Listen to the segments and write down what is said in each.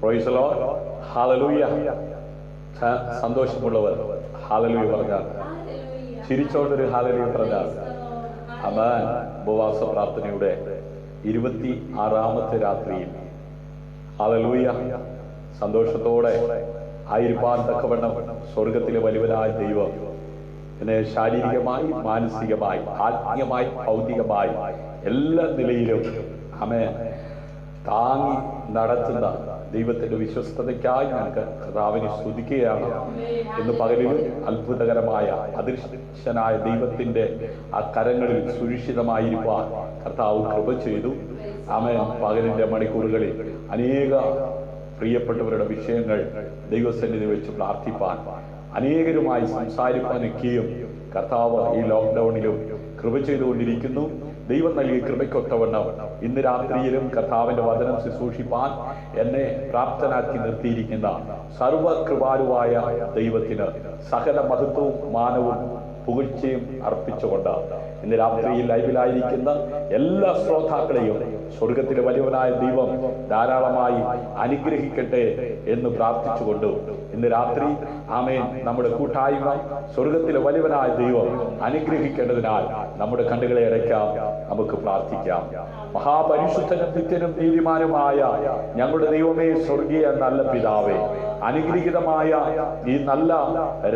Price the lord. Hallelujah. സന്തോഷമുള്ളവർ hallelujah പറഞ്ഞാൽ, ചിരിച്ചോണ്ടൊരു ഹല്ലേലൂയ പറഞ്ഞാൽ, ആമേൻ. ഉപവാസ പ്രാർത്ഥനയുടെ 26ാമത്തെ രാത്രിയിൽ ഹല്ലേലൂയ സന്തോഷത്തോടെ ആയിരിക്കാൻ തക്കവണ്ണം സ്വർഗത്തിലെ വലിയവനായ ദൈവം എന്നെ ശാരീരികമായി, മാനസികമായി, ആത്മീയമായി, ഭൗതികമായി എല്ലാ നിലയിലും ആമേൻ താങ്ങി നടത്തുന്ന ദൈവത്തിന്റെ വിശ്വസ്തതയ്ക്കായി ഞങ്ങൾക്ക് കർത്താവിനെ സ്തുതിക്കുകയാണ്. ഇന്ന് പകലിലും അത്ഭുതകരമായ അദൃശ്യനായ ദൈവത്തിന്റെ ആ കരങ്ങളിൽ സുരക്ഷിതമായിരിക്കാൻ കർത്താവ് കൃപ ചെയ്തു. ആമേൻ. പകലിന്റെ മണിക്കൂറുകളിൽ അനേക പ്രിയപ്പെട്ടവരുടെ വിഷയങ്ങൾ ദൈവസന്നിധി വെച്ച് പ്രാർത്ഥിപ്പാൻ, അനേകരുമായി സംസാരിപ്പാനൊക്കെയും കർത്താവ് ഈ ലോക്ക്ഡൌണിലും കൃപ ചെയ്തുകൊണ്ടിരിക്കുന്നു. ദൈവം നൽകിയ കൃപയ്ക്കൊത്തവണ്ണം ഇന്ന് രാത്രിയിലും കർത്താവിന്റെ വചനം ശുശ്രൂഷിപ്പാൻ എന്നെ പ്രാപ്തനാക്കി നിർത്തിയിരിക്കുന്ന സർവകൃപാലുവായ ദൈവത്തിന് സകല മഹത്വവും മാനവും പുകഴ്ചയും അർപ്പിച്ചുകൊണ്ട് ഇന്ന് രാത്രിയിൽ ലൈവിലായിരിക്കുന്ന എല്ലാ ശ്രോതാക്കളെയും സ്വർഗത്തിലെ വലിയവനായ ദൈവം ധാരാളമായി അനുഗ്രഹിക്കട്ടെ എന്ന് പ്രാർത്ഥിച്ചുകൊണ്ട് ഇന്ന് രാത്രി ആമേൻ നമ്മുടെ കൂട്ടായ്മ സ്വർഗത്തിലെ വലിയവനായ ദൈവം അനുഗ്രഹിക്കേണ്ടതിനാൽ നമ്മുടെ കണ്ണുകളെ അടയ്ക്കാം, നമുക്ക് പ്രാർത്ഥിക്കാം. മഹാപരിശുദ്ധനും നിത്യനും നീതിമാനുമായ ഞങ്ങളുടെ ദൈവമേ, സ്വർഗീയ നല്ല പിതാവേ, അനുഗ്രഹീതമായ ഈ നല്ല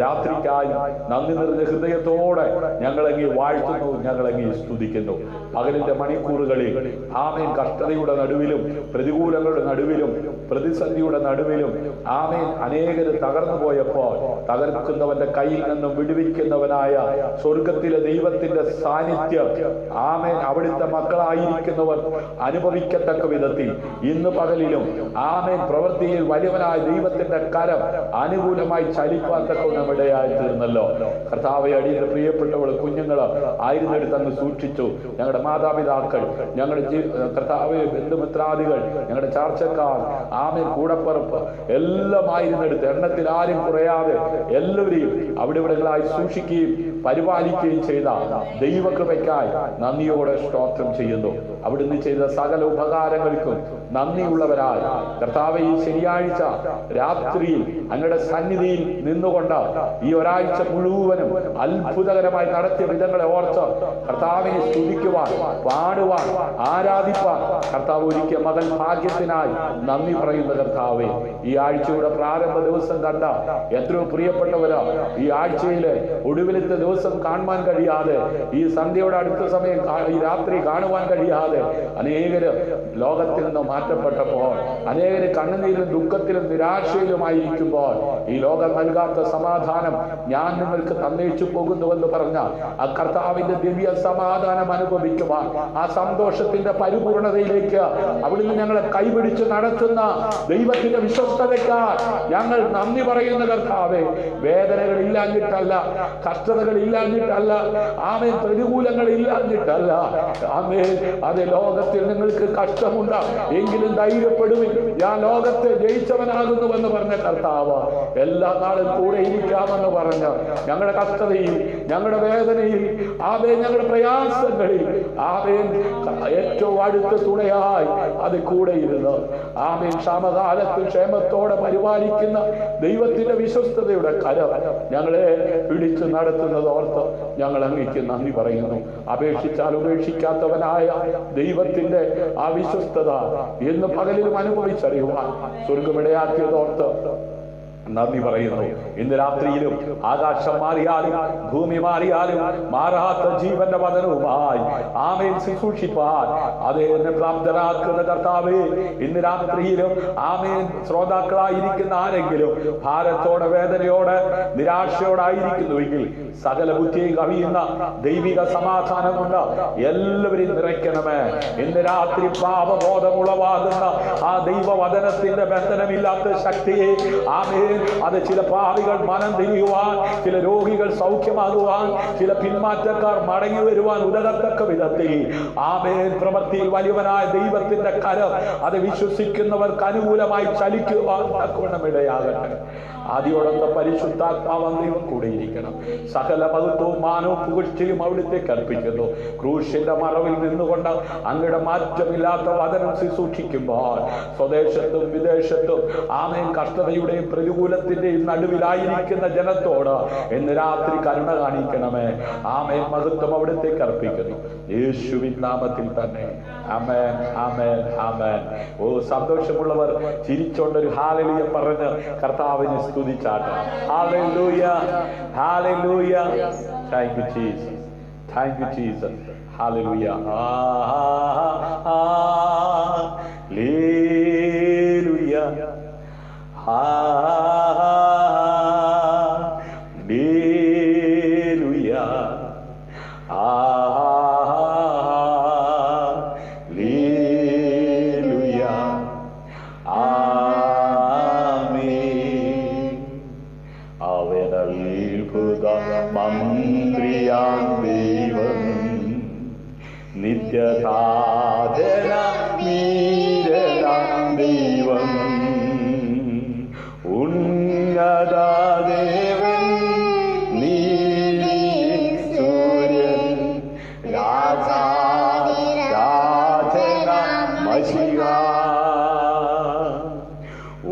രാത്രിക്കായി നന്ദി നിറഞ്ഞ ഹൃദയത്തോടെ ഞങ്ങളങ്ങി വാഴ്ത്തുന്നു, ഞങ്ങളങ്ങി സ്തുതിക്കുന്നു. പകലിന്റെ മണിക്കൂറുകളിൽ ആമേൻ കഷ്ടതയുടെ നടുവിലും പ്രതികൂലങ്ങളുടെ നടുവിലും പ്രതിസന്ധിയുടെ നടുവിലും ആമേൻ അനേകര് തകർന്നു പോയപ്പോൾ തകർക്കുന്നവന്റെ കയ്യിൽ നിന്നും വിടുവിക്കുന്നവനായ സ്വർഗത്തിലെ ദൈവത്തിന്റെ സാന്നിധ്യം ആമേൻ അവിടുത്തെ മക്കളായിരിക്കുന്നവർ അനുഭവിക്കത്തക്ക വിധത്തിൽ ഇന്ന് പകലിലും ആമേൻ പ്രവൃത്തിയിൽ വലിയവനായ ദൈവത്തിന്റെ കരം അനുകൂലമായി ചലിപ്പാൻ തക്കവണ്ണം ഇടയായി തീർന്നല്ലോ. കർത്താവെ, അടിയുടെ പ്രിയപ്പെട്ടവൾ കുഞ്ഞുങ്ങള് ആയിരുന്നെടുത്ത് അങ്ങ് സൂക്ഷിച്ചു. ഞങ്ങളുടെ മാതാപിതാക്കൾ, ഞങ്ങളുടെ കർത്താവെ ബന്ധുമിത്രാദികൾ, ഞങ്ങളുടെ ചാർച്ചക്കാർ, ആമേൻ കൂടപ്പറപ്പ് എല്ലാം ആയിരുന്നെടുത്ത് എണ്ണത്തിൽ ആരും കുറയാതെ എല്ലാവരെയും അവിടെ ഇവിടങ്ങളായി സൂക്ഷിക്കുകയും പരിപാലിക്കുകയും ചെയ്ത ദൈവകൃപയ്ക്കായി നന്ദിയോടെ സ്തോത്രം ചെയ്യുന്നു. അവിടുന്ന് ചെയ്ത സകല ഉപകാരങ്ങൾക്കും നന്ദിയുള്ളവരായി കർത്താവെ, ഈ ശനിയാഴ്ച രാത്രിയിൽ അങ്ങയുടെ സന്നിധിയിൽ നിന്നുകൊണ്ട് ഈ ഒരാഴ്ച മുഴുവനും അത്ഭുതകരമായി നടത്തിയ വിധങ്ങളെ ഓർത്ത് കർത്താവിനെ സ്തുതിക്കുവാൻ, പാടുവാൻ, ആരാധിപ്പാൻ കർത്താവ് ഒരുക്കിയ മകൻ ഭാഗ്യത്തിനായി നന്ദി പറയുന്ന കർത്താവെ, ഈ ആഴ്ചയുടെ പ്രാരംഭ ദിവസം കണ്ട എത്രയോ പ്രിയപ്പെട്ടവര് ഈ ആഴ്ചയിലെ ഒടുവിലത്തെ ദിവസം കാണുവാൻ കഴിയാതെ, ഈ സന്ധ്യയുടെ അടുത്ത സമയം ഈ രാത്രി കാണുവാൻ കഴിയാതെ അനേകര് ലോകത്തിൽ നിന്ന് മാറ്റപ്പെട്ടപ്പോൾ, അനേകര് കണ്ണുനീരിലും ദുഃഖത്തിലും നിരാശയിലുമായിരിക്കുമ്പോൾ ഈ ലോകം നൽകാത്ത സമാധാനം ഞാൻ നിങ്ങൾക്ക് തന്നേച്ചു പോകുന്നുവെന്ന് പറഞ്ഞ ആ കർത്താവിന്റെ ദിവ്യ സമാധാനം അനുഭവിക്കുവാൻ, ആ സന്തോഷത്തിന്റെ പരിപൂർണതയിലേക്ക് അവിടുന്ന് ഞങ്ങളെ കൈപിടിച്ച് നടത്തുന്ന ദൈവത്തിന്റെ വിശ്വസ്തതയ്ക്കായി ഞങ്ങൾ നന്ദി പറയുന്ന കർത്താവേ, വേദനകൾ ഇല്ലാഞ്ഞിട്ടല്ല, കഷ്ടതകൾ ഇല്ലാഞ്ഞിട്ടല്ല, ആമേൻ പ്രതികൂലങ്ങൾ ഇല്ലാഞ്ഞിട്ടല്ല, ആമേൻ അത് ലോകത്തിൽ നിങ്ങൾക്ക് കഷ്ടമുണ്ട് എങ്കിലും ധൈര്യപ്പെടുവിൻ, ഞാൻ ലോകത്തെ ജയിച്ചവനാകുന്നുവെന്ന് പറഞ്ഞ കർത്താവ് എല്ലാ നാളും കൂടെ ഇരിക്കാമെന്ന് പറഞ്ഞ് ഞങ്ങളുടെ കഷ്ടതയിൽ, ഞങ്ങളുടെ വേദനയിൽ, ആമേൻ ഞങ്ങളുടെ പ്രയാസങ്ങളിൽ ആമേൻ ഏറ്റവും അടുത്ത തുണയായി അത് കൂടെ ഇരുന്ന് ആമേൻ ക്ഷാമകാലത്ത് ക്ഷേമത്തോടെ പരിപാലിക്കുന്ന ദൈവത്തിന്റെ വിശ്വസ്തതയുടെ കരം ഞങ്ങളെ പിടിച്ചു നടത്തുന്നത് ഓർത്ത് ഞങ്ങൾ അങ്ങേക്ക് നന്ദി പറയുന്നു. അപേക്ഷിച്ചാൽ ഉപേക്ഷിക്കാത്തവനായ ദൈവത്തിന്റെ ആ വിശ്വസ്തത എന്ന് പകലിലും അനുഭവിച്ചറിയുവാൻ സ്വർഗമിടയാക്കിയതോർത്ത് നന്ദി പറയുന്നു. ഇന്ന് രാത്രിയിലും ആകാശം മാറിയാലും ഭൂമി മാറിയാലും മാറാത്ത ജീവന്റെ വചനവുമായി ആമേൻ ശുശ്രൂഷിപ്പാൻ അതേ എന്നെ പ്രാപ്തരാക്കുന്ന കർത്താവേ, ഇന്ന് രാത്രിയിലും ആമേൻ ശ്രോതാക്കളായിരിക്കുന്ന ആരെങ്കിലും ഭാരത്തോടെ, വേദനയോടെ, നിരാശയോടായിരിക്കുന്നുവെങ്കിൽ സകല ബുദ്ധിയെ കവിയുന്ന ദൈവിക സമാധാനം കൊണ്ട് എല്ലാവരെയും നിറയ്ക്കണമേ. ഇന്ന് രാത്രി പാപബോധം ഉളവാകുന്ന ആ ദൈവവചനത്തിന്റെ ബന്ധനമില്ലാത്ത ശക്തിയെ ആമേൻ അത് ചില പാപികൾ മനം തിരിയുവാൻ, ചില രോഗികൾ സൗഖ്യമാകുവാൻ, ചില പിന്മാറ്റക്കാർ മടങ്ങി വരുവാൻ ഉതകത്തക്ക വിധത്തിൽ ആമേൻ പ്രവൃത്തിയിൽ വലിയവനായ ദൈവത്തിന്റെ കരം അത് വിശ്വസിക്കുന്നവർക്ക് അനുകൂലമായി ചലിക്കുവാൻ തക്കവണ്ണം ഇടയാകട്ടെ. ആദിയോടൊത്ത പരിശുദ്ധാത്മാവ് ദൈവം കൂടെയിരിക്കണം. സകല മഹത്വവും മാനവും പുകഴ്ചയും അവിടുത്തേക്ക് അർപ്പിക്കുന്നു. ക്രൂശിന്റെ മറവിൽ നിന്നുകൊണ്ട് അങ്ങയുടെ മാറ്റമില്ലാത്ത വചനം ശുശ്രൂഷിക്കുമ്പോൾ സ്വദേശത്തും വിദേശത്തും ആമേൻ കഷ്ടതയുടെയും പ്രതികൂലത്തിന്റെയും നടുവിലായിരിക്കുന്ന ജനത്തോട് ഇന്ന് രാത്രി കരുണ കാണിക്കണമേ. ആമേൻ മഹത്വം അവിടുത്തേക്ക് അർപ്പിക്കുന്നു യേശുവിൻ നാമത്തിൽ തന്നെ. ആമേൻ, ആമേൻ, ആമേൻ. ഓ, സന്തോഷമുള്ളവർ ചിരിച്ചോണ്ടൊരു ഹാലലൂയ പറഞ്ഞ് കർത്താവിനെ സ്തുതിച്ചാട്ടെ. Hallelujah, hallelujah. Thank you Jesus, thank you Jesus. Hallelujah, hallelujah, hallelujah, hallelujah, amen. അവൻ അത്ഭുത മന്ത്രിയാം ദൈവം, നിത്യസാധന വീരനാം ദൈവം, ഉന്നത ദേവൻ, നീതിയിൻ സൂര്യൻ, രാജനാം മശിഹ,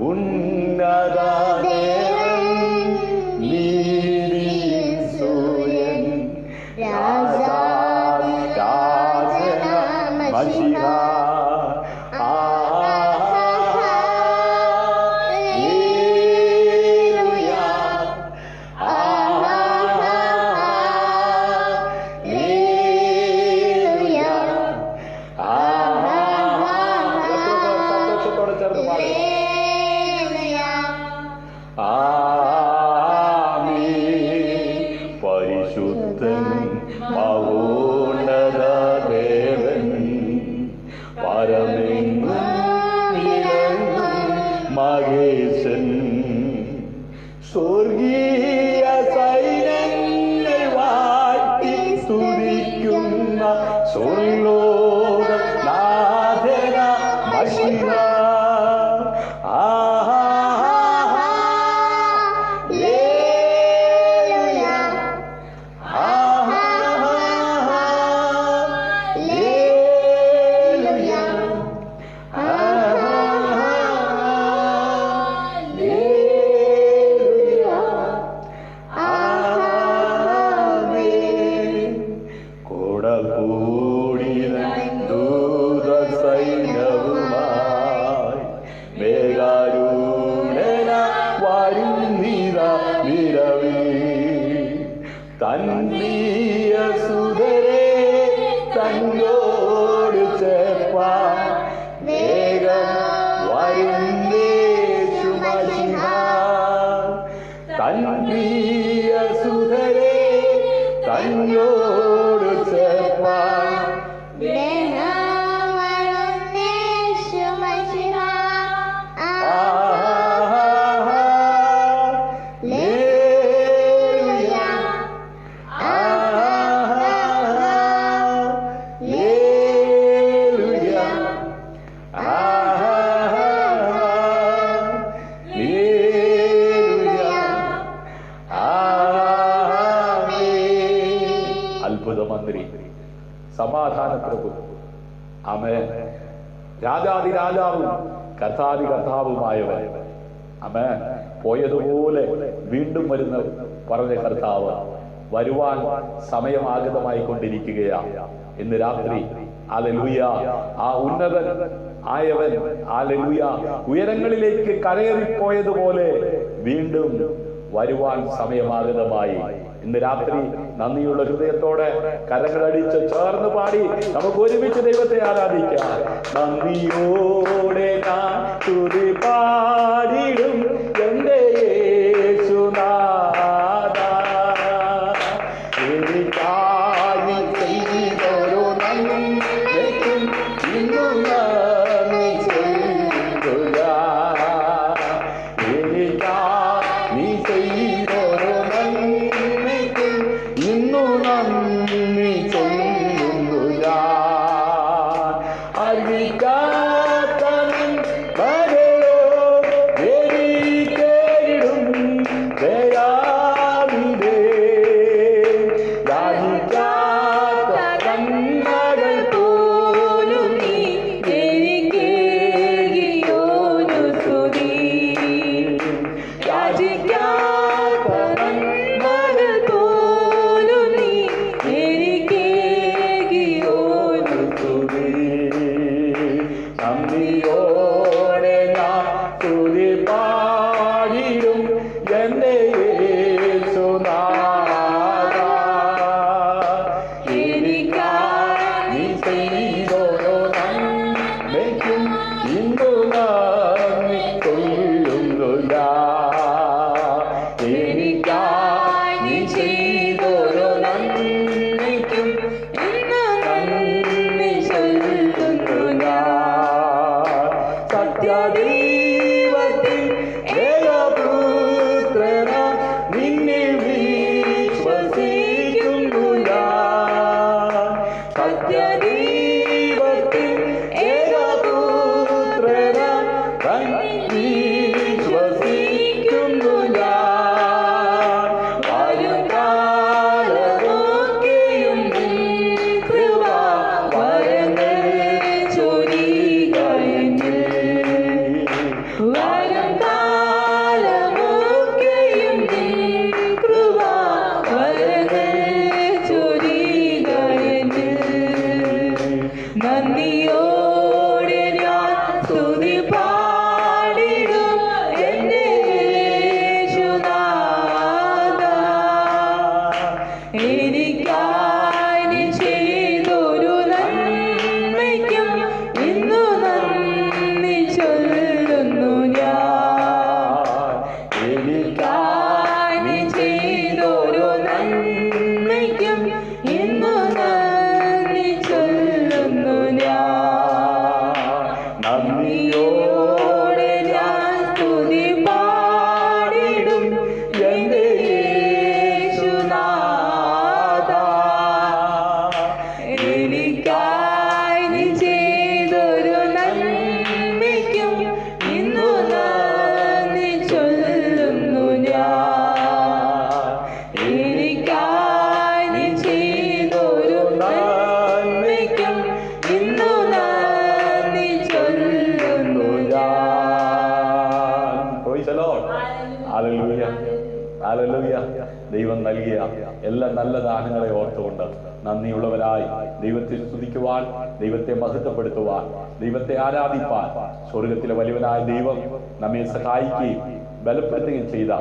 ഉന്നത ദേവൻ, നീതിയിൻ സൂര്യൻ, രാജനാം മശിഹ. പരിശുദ്ധൻ മഹോന്നത ദേവൻ, പരമെങ്ങും വിളങ്ങും മഹേശൻ, സ്വർഗീയ സൈന്യങ്ങൾ വാഴ്ത്തി സ്തുതിക്കുന്ന സ്വർലോകനാഥന മശിഹ. തൻപ്രിയ സുതരെ തന്നോട് ചേർപ്പാൻ വേഗം വരുന്നേശു മശിഹ. തൻപ്രിയ സുതരെ തന്നോട് ചേർപ്പാൻ അത്ഭുതമന്ത്രി, സമാധാന പ്രഭു, ആമേൻ, രാജാതിരാജാവും കർത്താതി കർത്താവുമായവൻ, ആമേൻ, പോയതുപോലെ വീണ്ടും വരുന്ന പറഞ്ഞ കർത്താവ് വരുവാൻ സമയമാഗതമായി കൊണ്ടിരിക്കുകയാണ്. ഇന്ന് രാത്രി ഹല്ലേലൂയ, ആ ഉന്നതൻ ആയവൻ ഹല്ലേലൂയ ഉയരങ്ങളിലേക്ക് കരയേറിപ്പോയതുപോലെ വീണ്ടും വരുവാൻ സമയമാഗതമായി. ഇന്ന് രാത്രി നന്ദിയുള്ള ഹൃദയത്തോടെ കരങ്ങളടിച്ച് ചേർന്ന് പാടി നമുക്ക് ഒരുമിച്ച് ദൈവത്തെ ആരാധിക്കാം. നന്ദിയോടെ ഞാൻ സ്തുതി പാടിടും എന്റെ യേശുനാഥ, എനിക്കായി ചെയ്തോരോ നന്മയ്ക്കും ഇന്നും നന്ദി ചൊല്ലുക. എനിക്കായി നീ ചെയ്തോരോ നന്മയ്ക്കും ഇന്നു നന്ദി ചൊല്ലുക. അറിയിക്കാത്ത നന്ദിയോടെ ഞാൻ സ്തുതി പാടിടും എന്റെ യേശുനാഥ. എനിക്കായി നീ ചെയ്തോരോ നന്മയ്ക്കും ഇന്നു നന്ദി ചൊല്ലുന്നു ഞാൻ. എനിക്കായി നീ ചെയ്തോരോ നന്മയ്ക്കും ഇന്നു നന്ദി ചൊല്ലുന്നു ഞാൻ. സത്യദൈവത്തിൽ ഏകപുത്രനാം നിന്നെ വിശ്വസിക്കുന്നു ഞാൻ. സത്യദൈവത്തിൽ ഏകപുത്രനാം വിശ്വസിക്കുന്നു ഞാൻ. വരുംകാലമൊക്കെയും നിൻ കൃപാവരങ്ങൾ ചൊരിയുക എന്നിൽ. വരുംകാലമൊക്കെയും നിൻ കൃപാവരങ്ങൾ ചൊരിയുക എന്നിൽ. നന്ദിയോടെ ഞാൻ സ്തുതി പാടിടും എന്റെ യേശുനാഥ. എനിക്കായി നീ ചെയ്തൊരു നന്മയ്ക്കും ഇന്നു നന്ദി ചൊല്ലുന്നു ഞാൻ. എനിക്കായി നീ ചെയ്തൊരു നന്മയ്ക്കും ഇന്നു നന്ദി ചൊല്ലുന്നു ഞാൻ. നന്ദിയോടെ ഞാൻ സ്തുതി പാടിടും എന്റെ യേശുനാഥ. എനിക്കായി നീ ചെയ്തൊരു നന്മയ്ക്കും ഇന്നു നന്ദി ചൊല്ലുന്നു ഞാൻ. എനിക്കായി നീ ചെയ്തൊരു നന്മയ്ക്കും ഇന്നു നന്ദി ചൊല്ലുന്നു ഞാൻ. Praise the Lord. Hallelujah. Hallelujah. ദൈവം നൽകിയ എല്ലാ നല്ല ദാനങ്ങളെ ഓർത്തുകൊണ്ട് നന്ദിയുള്ളവരായി ദൈവത്തെ സ്തുതിക്കുവാൻ, ദൈവത്തെ മഹത്വപ്പെടുത്തുവാൻ, ദൈവത്തെ ആരാധിപ്പാൻ സ്വർഗത്തിലെ വലിയവനായ ദൈവം നമ്മെ സഹായിക്കുകയും ബലപ്പെടുത്തുകയും ചെയ്ത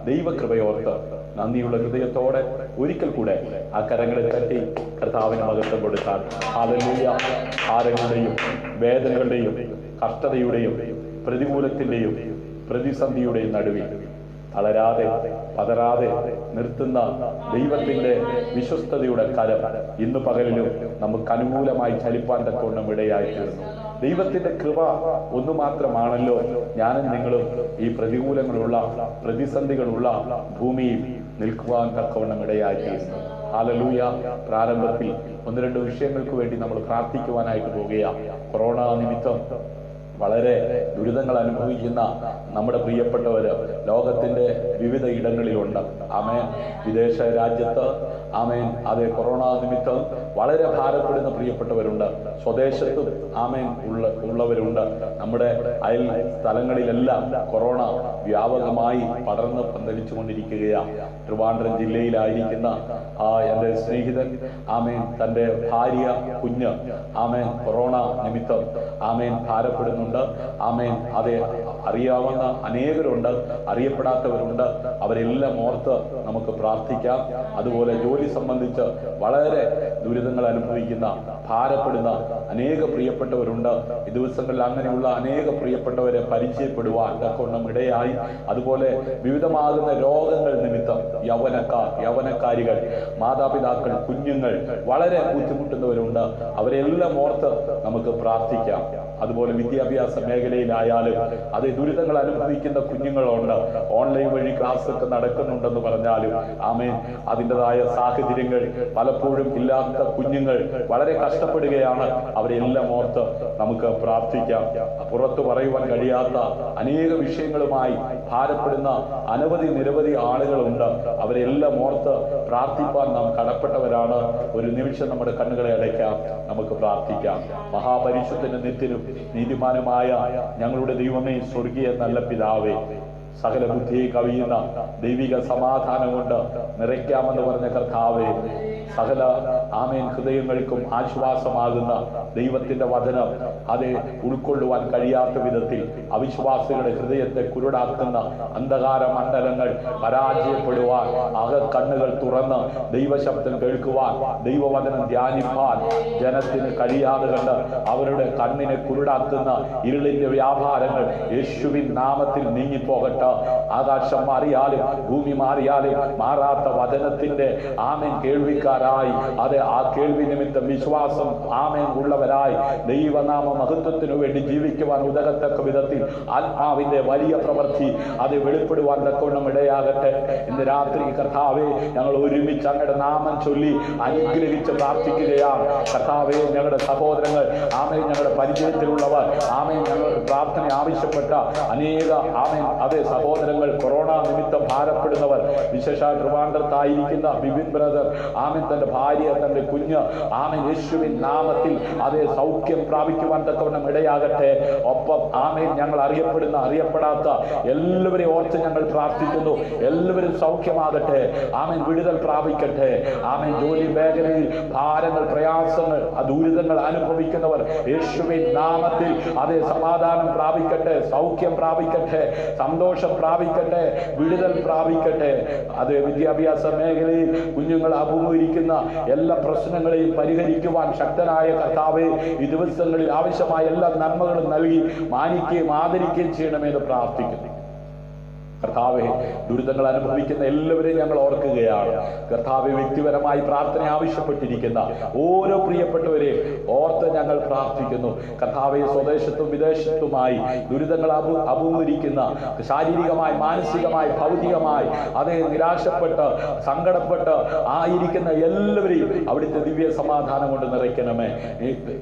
ദൈവകൃപയോർത്ത് നന്ദിയുള്ള ഹൃദയത്തോടെ ഒരിക്കൽ കൂടെ ആ കരങ്ങളെ തട്ടി കർത്താവിന് മഹത്വം കൊടുത്താൽ. ഹല്ലേലൂയ. ഭാരങ്ങളുടെയും വേദനകളുടെയും കഷ്ടതയുടെയും പ്രതികൂലത്തിന്റെയും പ്രതിസന്ധിയുടെയും നടുവിൽ തളരാതെ പതരാതെ നിർത്തുന്ന ദൈവത്തിന്റെ വിശ്വസ്തതയുടെ കരം ഇന്ന് പകലിലും നമുക്ക് അനുകൂലമായി ചലിപ്പാൻ തക്കവണ്ണം ഇടയായി തീർന്നു. ദൈവത്തിന്റെ കൃപ ഒന്നു മാത്രമാണല്ലോ ഞാനും നിങ്ങളും ഈ പ്രതികൂലങ്ങളുള്ള പ്രതിസന്ധികളുള്ള ഭൂമിയിൽ നിൽക്കുവാൻ തക്കവണ്ണം ഇടയായി തീർന്നു. ഹല്ലേലൂയ. പ്രാരംഭത്തിൽ ഒന്ന് രണ്ട് വിഷയങ്ങൾക്ക് വേണ്ടി നമ്മൾ പ്രാർത്ഥിക്കുവാനായിട്ട് പോവുകയാണ്. കൊറോണ നിമിത്തം വളരെ ദുരിതങ്ങൾ അനുഭവിക്കുന്ന നമ്മുടെ പ്രിയപ്പെട്ടവര് ലോകത്തിന്റെ വിവിധ ഇടങ്ങളിലുണ്ട്. ആമേൻ. വിദേശ രാജ്യത്ത് ആമേൻ അതേ കൊറോണ നിമിത്തം വളരെ ഭാരപ്പെടുന്ന പ്രിയപ്പെട്ടവരുണ്ട്. സ്വദേശത്തും ആമേൻ ഉള്ളവരുണ്ട്. നമ്മുടെ അയൽ സ്ഥലങ്ങളിലെല്ലാം കൊറോണ വ്യാപകമായി പടർന്ന് പന്തലിച്ചു കൊണ്ടിരിക്കുകയാണ്. ട്രിവാൻഡ്രം ജില്ലയിലായിരിക്കുന്ന എൻ്റെ സ്നേഹിതൻ ആമേൻ തൻ്റെ ഭാര്യ കുഞ്ഞ് ആമേൻ കൊറോണ നിമിത്തം ആമേൻ ഭാരപ്പെടുന്നുണ്ട്. ആമേൻ അതെ അറിയാവുന്ന അനേകരുണ്ട്, അറിയപ്പെടാത്തവരുണ്ട്. അവരെല്ലാം ഓർത്ത് നമുക്ക് പ്രാർത്ഥിക്കാം. അതുപോലെ ജോലി സംബന്ധിച്ച് വളരെ ദുരിതങ്ങൾ അനുഭവിക്കുന്ന ഭാരപ്പെടുന്ന അനേക പ്രിയപ്പെട്ടവരുണ്ട്. ഈ ദിവസങ്ങളിൽ അങ്ങനെയുള്ള അനേക പ്രിയപ്പെട്ടവരെ പരിചയപ്പെടുവാൻ തക്കവണ്ണം ഇടയായി. അതുപോലെ വിവിധമാകുന്ന രോഗങ്ങൾ നിമിത്തം യൗവനക്കാരികൾ, മാതാപിതാക്കൾ, കുഞ്ഞുങ്ങൾ വളരെ ബുദ്ധിമുട്ടുന്നവരുണ്ട്. അവരെല്ലാം ഓർത്ത് നമുക്ക് പ്രാർത്ഥിക്കാം. അതുപോലെ വിദ്യാഭ്യാസ മേഖലയിലായാലും അത് ദുരിതങ്ങൾ അനുഭവിക്കുന്ന കുഞ്ഞുങ്ങളുണ്ട്. ഓൺലൈൻ വഴി ക്ലാസ് ഒക്കെ നടക്കുന്നുണ്ടെന്ന് പറഞ്ഞാലും ആമേൻ അതിൻ്റെതായ സാഹചര്യങ്ങൾ പലപ്പോഴും ഇല്ലാത്ത കുഞ്ഞുങ്ങൾ വളരെ കഷ്ടപ്പെടുകയാണ്. അവരെല്ലാം ഓർത്ത് നമുക്ക് പ്രാർത്ഥിക്കാം. പുറത്തു പറയുവാൻ കഴിയാത്ത അനേക വിഷയങ്ങളുമായി ഭാരപ്പെടുന്ന നിരവധി ആളുകളുണ്ട്. അവരെല്ലാം ഓർത്ത് പ്രാർത്ഥിപ്പാൻ നാം കടപ്പെട്ടവരാണ്. ഒരു നിമിഷം നമ്മുടെ കണ്ണുകളെ അടയ്ക്കാം, നമുക്ക് പ്രാർത്ഥിക്കാം. മഹാപരിശുദ്ധനും നിത്യനും നീതിമാനുമായ ഞങ്ങളുടെ ദൈവമേ, സ്വർഗീയ നല്ല പിതാവേ, സകല ബുദ്ധിയെ കവിയുന്ന ദൈവിക സമാധാനം കൊണ്ട് നിറയ്ക്കാമെന്ന് പറഞ്ഞ കർത്താവേ, സകല ആമേൻ ഹൃദയങ്ങൾക്കും ആശ്വാസമാകുന്ന ദൈവത്തിന്റെ വചനം അത് ഉൾക്കൊള്ളുവാൻ കഴിയാത്ത വിധത്തിൽ അവിശ്വാസികളുടെ ഹൃദയത്തെ കുരുടാക്കുന്ന അന്ധകാര മണ്ഡലങ്ങൾ പരാജയപ്പെടുവാൻ, കണ്ണുകൾ തുറന്ന് ദൈവശബ്ദം കേൾക്കുവാൻ, ദൈവവചനം ധ്യാനിപ്പാൻ ജനത്തിന് കഴിയാതെ കണ്ട് അവരുടെ കണ്ണിനെ കുരുടാക്കുന്ന ഇരുളിന്റെ വ്യാപാരങ്ങൾ യേശുവിൻ നാമത്തിൽ നീങ്ങിപ്പോകട്ടെ. ആകാശം മാറിയാലും ഭൂമി മാറിയാലും മാറാത്ത വചനത്തിന്റെ ആമേൻ കേൾവിക്കാരായി, അത് ആ കേൾവി നിമിത്തം വിശ്വാസം ആമേൻ ഉള്ളവരായി ദൈവനാമ മഹത്വത്തിനു വേണ്ടി ജീവിക്കുവാൻ ഉതകത്തക്ക വിധത്തിൽ ആത്മാവിന്റെ വലിയ പ്രവൃത്തി അത് വെളിപ്പെടുവാൻ തക്കവണ്ണം ഇടയാകട്ടെ. ഇന്ന് രാത്രി കർത്താവേ, ഞങ്ങൾ ഒരുമിച്ച് അങ്ങയുടെ നാമം ചൊല്ലി അനുഗ്രഹിച്ച് പ്രാർത്ഥിക്കുകയാണ്. കർത്താവേ, ഞങ്ങളുടെ സഹോദരങ്ങൾ ആമേൻ, ഞങ്ങളുടെ പരിചയത്തിലുള്ളവർ ആമേൻ, ഞങ്ങളുടെ പ്രാർത്ഥന ആവശ്യപ്പെട്ട അനേക ആമേൻ അതേ സഹോദരങ്ങൾ, കൊറോണ നിമിത്തം ഭാരപ്പെടുന്നവർ, വിശേഷ ട്രിവാൻഡ്രത്തായിരിക്കുന്ന ബിബിൻ ബ്രദർ ആമേൻ, തന്റെ ഭാര്യ, തന്റെ കുഞ്ഞ് ആമേൻ, യേശുവിൻ നാമത്തിൽ അതേ സൗഖ്യം പ്രാപിക്കുവാൻ തക്കവണ്ണം ഇടയാകട്ടെ. ഒപ്പം ആമേൻ, ഞങ്ങൾ അറിയപ്പെടാത്ത എല്ലാവരെയും ഓർത്ത് ഞങ്ങൾ പ്രാർത്ഥിക്കുന്നു. എല്ലാവരും സൗഖ്യമാകട്ടെ. ആമേൻ, വിടുതൽ പ്രാപിക്കട്ടെ. ആമേൻ, ജോലി മേഖലയിൽ ഭാരങ്ങൾ, പ്രയാസങ്ങൾ, ദുരിതങ്ങൾ അനുഭവിക്കുന്നവർ യേശുവിൻ നാമത്തിൽ അതേ സമാധാനം പ്രാപിക്കട്ടെ, സൗഖ്യം പ്രാപിക്കട്ടെ, സന്തോഷം പ്രാപിക്കട്ടെ, വിടുതൽ പ്രാപിക്കട്ടെ. അത് വിദ്യാഭ്യാസ മേഖലയിൽ കുഞ്ഞുങ്ങൾ അഭിമുഖീകരിക്കുന്ന എല്ലാ പ്രശ്നങ്ങളെയും പരിഹരിക്കുവാൻ ശക്തനായ കർത്താവേ, ഈ ദിവസങ്ങളിൽ ആവശ്യമായ എല്ലാ നന്മകളും നൽകി മാനിക്കുകയും ആദരിക്കുകയും ചെയ്യണമെന്ന് പ്രാർത്ഥിക്കുന്നു. കർത്താവെ, ദുരിതങ്ങൾ അനുഭവിക്കുന്ന എല്ലാവരെയും ഞങ്ങൾ ഓർക്കുകയാണ്. കർത്താവെ, വ്യക്തിപരമായി പ്രാർത്ഥന ആവശ്യപ്പെട്ടിരിക്കുന്ന ഓരോ പ്രിയപ്പെട്ടവരെയും ഓർത്ത് ഞങ്ങൾ പ്രാർത്ഥിക്കുന്നു. കർത്താവെ, സ്വദേശത്തും വിദേശത്തുമായി ദുരിതങ്ങൾ അഭിമുഖീകരിക്കുന്ന ശാരീരികമായി, മാനസികമായി, ഭൗതികമായി അതേ നിരാശപ്പെട്ട് സങ്കടപ്പെട്ട് ആയിരിക്കുന്ന എല്ലാവരെയും അവിടുത്തെ ദിവ്യ സമാധാനം കൊണ്ട് നിറയ്ക്കണമേ.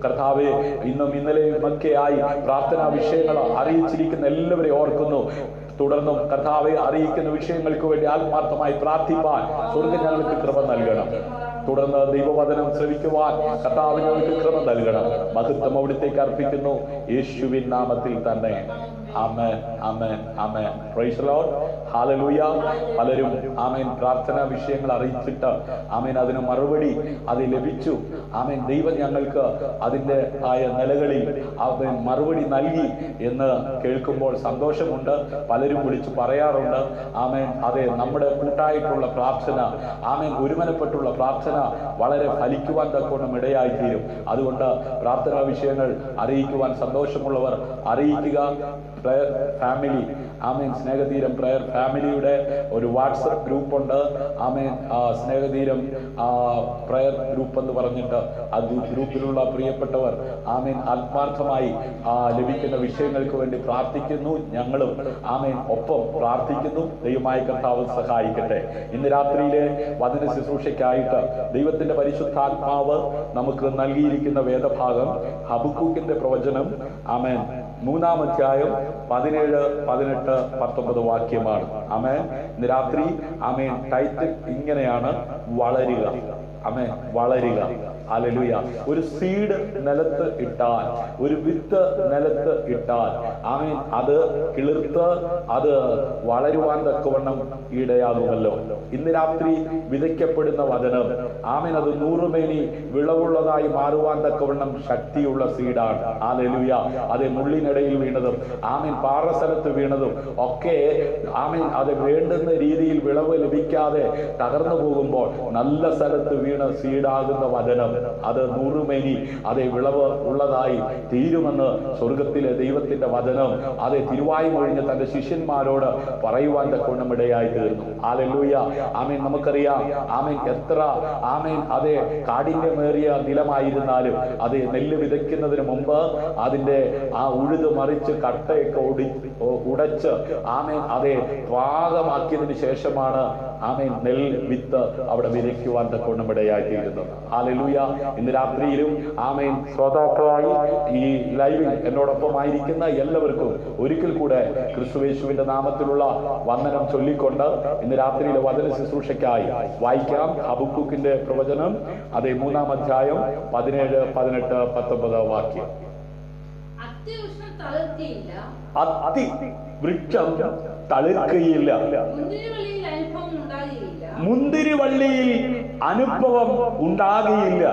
കർത്താവെ, ഇന്നും ഇന്നലെയും ഒക്കെയായി പ്രാർത്ഥനാ വിഷയങ്ങൾ അറിയിച്ചിരിക്കുന്ന എല്ലാവരെയും ഓർക്കുന്നു. തുടർന്നും കർത്താവെ, അറിയിക്കുന്ന വിഷയങ്ങൾക്ക് വേണ്ടി ആത്മാർത്ഥമായി പ്രാർത്ഥിപ്പാൻ സ്വർഗ്ഗം ഞങ്ങൾക്ക് കൃപ നൽകണം. തുടർന്ന് ദൈവവചനം ശ്രവിക്കുവാൻ കർത്താവ് ഞങ്ങൾക്ക് കൃപ നൽകണം. മഹത്വം അവിടുത്തേക്ക് അർപ്പിക്കുന്നു, യേശുവിൻ നാമത്തിൽ തന്നെ. Amen, amen, amen. Praise the lord. Hallelujah. പലരും ആമേൻ പ്രാർത്ഥനാ വിഷയങ്ങൾ അറിയിച്ചിട്ട് ആമേൻ അതിന് മറുപടി അത് ലഭിച്ചു. ആമേൻ, ദൈവം ഞങ്ങൾക്ക് അതിൻ്റെ ആയ നിലകളിൽ ആമേൻ മറുപടി നൽകി എന്ന് കേൾക്കുമ്പോൾ സന്തോഷമുണ്ട്. പലരും വിളിച്ചു പറയാറുണ്ട്. ആമേൻ, അതെ, നമ്മുടെ കൂട്ടായിട്ടുള്ള പ്രാർത്ഥന, ആമേൻ ഒരുമനപ്പെട്ടുള്ള പ്രാർത്ഥന വളരെ ഫലിക്കുവാൻ തക്കവണ്ണം ഇടയായിത്തീരും. അതുകൊണ്ട് പ്രാർത്ഥനാ വിഷയങ്ങൾ അറിയിക്കുവാൻ സന്തോഷമുള്ളവർ അറിയിക്കുക. പ്രയർ ഫാമിലി, ആമേൻ, സ്നേഹതീരം പ്രയർ ഫാമിലിയുടെ ഒരു വാട്സപ്പ് ഗ്രൂപ്പ് ഉണ്ട്. ആമേൻ, സ്നേഹതീരം പ്രയർ ഗ്രൂപ്പ് എന്ന് പറഞ്ഞിട്ട് ആ ഗ്രൂപ്പിലുള്ള പ്രിയപ്പെട്ടവർ ആമേൻ ആത്മാർത്ഥമായി ലഭിക്കുന്ന വിഷയങ്ങൾക്ക് വേണ്ടി പ്രാർത്ഥിക്കുന്നു. ഞങ്ങളും ആമേൻ ഒപ്പം പ്രാർത്ഥിക്കുന്നു. ദൈവമായ കർത്താവ് സഹായിക്കട്ടെ. ഇന്ന് രാത്രിയിലെ വചന ശുശ്രൂഷയ്ക്കായിട്ട് ദൈവത്തിന്റെ പരിശുദ്ധാത്മാവ് നമുക്ക് നൽകിയിരിക്കുന്ന വേദഭാഗം ഹബക്കൂക്കിന്റെ പ്രവചനം ആമേൻ 3-ാം അധ്യായം 17, 18, 19 വാക്യമാണ്. ആമേൻ. ഇന്ന് രാത്രി ആമേൻ ടൈറ്റിൽ ഇങ്ങനെയാണ്: വളരുക. ആമേൻ, വളരുക. ഹല്ലേലൂയ. ഒരു സീഡ് നിലത്ത് ഇട്ടാൽ, ഒരു വിത്ത് നിലത്ത് ഇട്ടാൽ ആമേൻ അത് കിളിർത്ത് അത് വളരുവാൻ തക്കവണ്ണം ഇടയാകുമല്ലോ. ഇന്ന് രാത്രി വിതയ്ക്കപ്പെടുന്ന വചനം ആമേൻ അത് 100 മേനി വിളവുള്ളതായി മാറുവാൻ തക്കവണ്ണം ശക്തിയുള്ള സീഡാണ്. ഹല്ലേലൂയ. അത് മുള്ളിനിടയിൽ വീണതും ആമേൻ പാറസ്ഥലത്ത് വീണതും ഒക്കെ ആമേൻ അത് വേണ്ടുന്ന രീതിയിൽ വിളവ് ലഭിക്കാതെ തകർന്നു പോകുമ്പോൾ നല്ല സ്ഥലത്ത് വീണ സീഡാകുന്ന വചനം അത് 100 മേനി അതേ വിളവ് ഉള്ളതായി തീരുമെന്ന് സ്വർഗത്തിലെ ദൈവത്തിന്റെ വചനം അതേ തിരുവായി മൊഴിഞ്ഞ് തന്റെ ശിഷ്യന്മാരോട് പറയുവാൻ തക്കവണ്ണം ഇടയായി തീർന്നു. ഹല്ലേലൂയ. ആമേൻ. നമുക്കറിയാം ആമേൻ എത്ര ആമേൻ അതേ കാഠിന്യമേറിയ നിലമായിരുന്നാലും അതേ നെല്ല് വിതയ്ക്കുന്നതിന് മുമ്പ് അതിന്റെ ആ ഉഴുത് മറിച്ച് കട്ടയൊക്കെ ഉടച്ച് ആമേൻ അതേ പാകമാക്കിയതിനു ശേഷമാണ് ആമേൻ നെൽ വിത്ത് അവിടെ വിതയ്ക്കുവാൻ തക്കവണ്ണം ഇടയായിത്തീരുന്നത്. ഹല്ലേലൂയ. ഇന്ന് രാത്രിയിലും ആമേൻ ശ്രോതാക്കളായി ഈ ലൈവിൽ എന്നോടൊപ്പമായിരിക്കുന്ന എല്ലാവർക്കും ഒരിക്കൽ കൂടെ ക്രിസ്തുയേശുവിന്റെ നാമത്തിലുള്ള വന്ദനം ചൊല്ലിക്കൊണ്ട് ഇന്ന് രാത്രിയിലെ വചന ശുശ്രൂഷയ്ക്കായി വായിക്കാം ഹബക്കൂക്കിന്റെ പ്രവചനം അതേ 3-ാം അധ്യായം 17, 18, 19 വാക്യം. അത്യുഷ്ണ അത്തി വൃക്ഷം തളിർക്കുകയില്ല. മുന്തിരിവള്ളിയിൽ അനുഭവം ഉണ്ടാകുകയില്ല.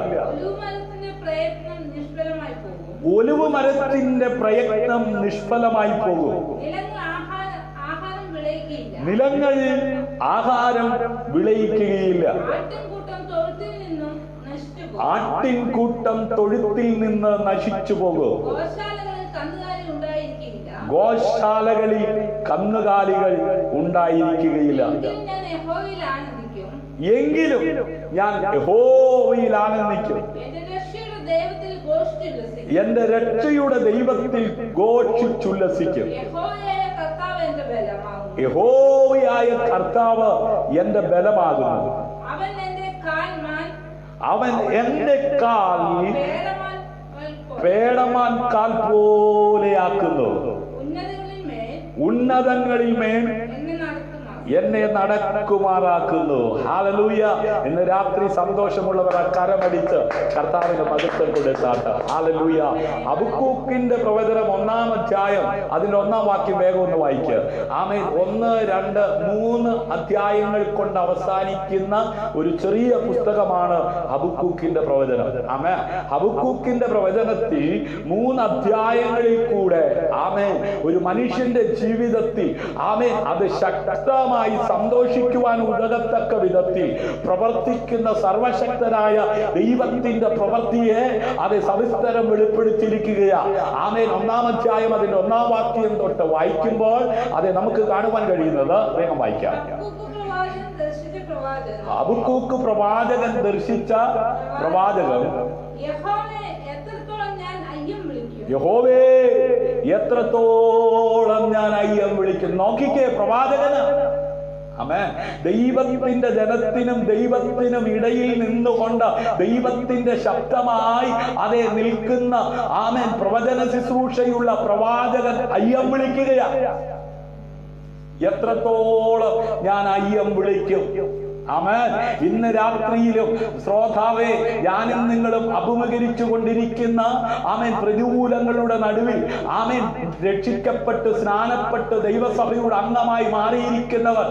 ഒലിവ് മരത്തിന്റെ പ്രയത്നം നിഷ്ഫലമായി പോകും. നിലങ്ങൾ ആഹാരം വിളയിക്കുകയില്ല. ആട്ടിൻകൂട്ടം തൊഴുത്തിൽ നിന്ന് നശിച്ചു പോകും. ഗോശാലകളിൽ കന്നുകാലികൾ ഉണ്ടായിരിക്കുകയില്ല. എങ്കിലും ഞാൻ യഹോവയിൽ ആനന്ദിക്കും. എന്റെ രക്ഷയുടെ ദൈവത്തിൽ ഘോഷിച്ചുല്ലസിക്കും. യഹോവയായ കർത്താവ് എന്റെ ബലമാകുന്നു. അവൻ എന്റെ കാൽ പേടമാൻ കാൽ പോലെയാക്കുന്നു. ഉന്നതങ്ങളിൽ മേൽ എന്നെ നടക്കുമാറാക്കുന്നു. ഹല്ലേലൂയ. ഇന്ന് രാത്രി സന്തോഷമുള്ളവർ കരമടിച്ച് കർത്താവിന് മഹത്വം കൊടുത്താട്ട്. ഹല്ലേലൂയ. ഹബക്കൂക്കിന്റെ പ്രവചനം 1-ാം അധ്യായം അതിന്റെ 1-ാം വാക്യം വേഗം ഒന്ന് വായിക്കുക. ആമേൻ. 1, 2, 3 അധ്യായങ്ങൾ കൊണ്ട് അവസാനിക്കുന്ന ഒരു ചെറിയ പുസ്തകമാണ് ഹബക്കൂക്കിന്റെ പ്രവചനം. ആമേൻ. ഹബക്കൂക്കിന്റെ പ്രവചനത്തിൽ 3 അധ്യായങ്ങളിൽ കൂടെ ആമേൻ ഒരു മനുഷ്യന്റെ ജീവിതത്തിൽ ആമേൻ അത് ശക്തമായി സന്തോഷിക്കുവാൻ ഉതകത്തക്ക വിധത്തിൽ പ്രവർത്തിക്കുന്ന സർവശക്തനായ ദൈവത്തിന്റെ പ്രവൃത്തിയെ അത് സവിസ്തരം വെളിപ്പെടുത്തിയിരിക്കുകയാണ്. ആമേൻ. 1-ാം അധ്യായം അതിന്റെ 1-ാം വാക്യം തൊട്ട് വായിക്കുമ്പോൾ അത് നമുക്ക് കാണുവാൻ കഴിയുന്നത് വേഗം വായിക്കാം. ഹബക്കൂക്ക് പ്രവാചകൻ ദർശിച്ച പ്രവാചകൻ യഹോവേ എത്രത്തോളം ഞാൻ അയ്യം വിളിക്കും. നോക്കിക്കേ, പ്രവാചകന് ആമേൻ ദൈവത്തിന്റെ ജനത്തിനും ദൈവത്തിനും ഇടയിൽ നിന്നുകൊണ്ട് ദൈവത്തിന്റെ ശബ്ദമായി അതേ നിൽക്കുന്ന ആമേൻ പ്രവചന ശുശ്രൂഷയുള്ള പ്രവാചകൻ അയ്യം വിളിക്കുകയാണ്. എത്രത്തോളം ഞാൻ അയ്യം വിളിക്കും. ആമേൻ. ഇന്ന് രാത്രിയിലും ശ്രോതാവേ, ഞാനും നിങ്ങളും അഭിമുഖീകരിച്ചു കൊണ്ടിരിക്കുന്ന ആമേൻ പ്രതികൂലങ്ങളുടെ നടുവിൽ ആമേൻ രക്ഷിക്കപ്പെട്ട് സ്നാനപ്പെട്ട് ദൈവസഭയുടെ അംഗമായി മാറിയിരിക്കുന്നവർ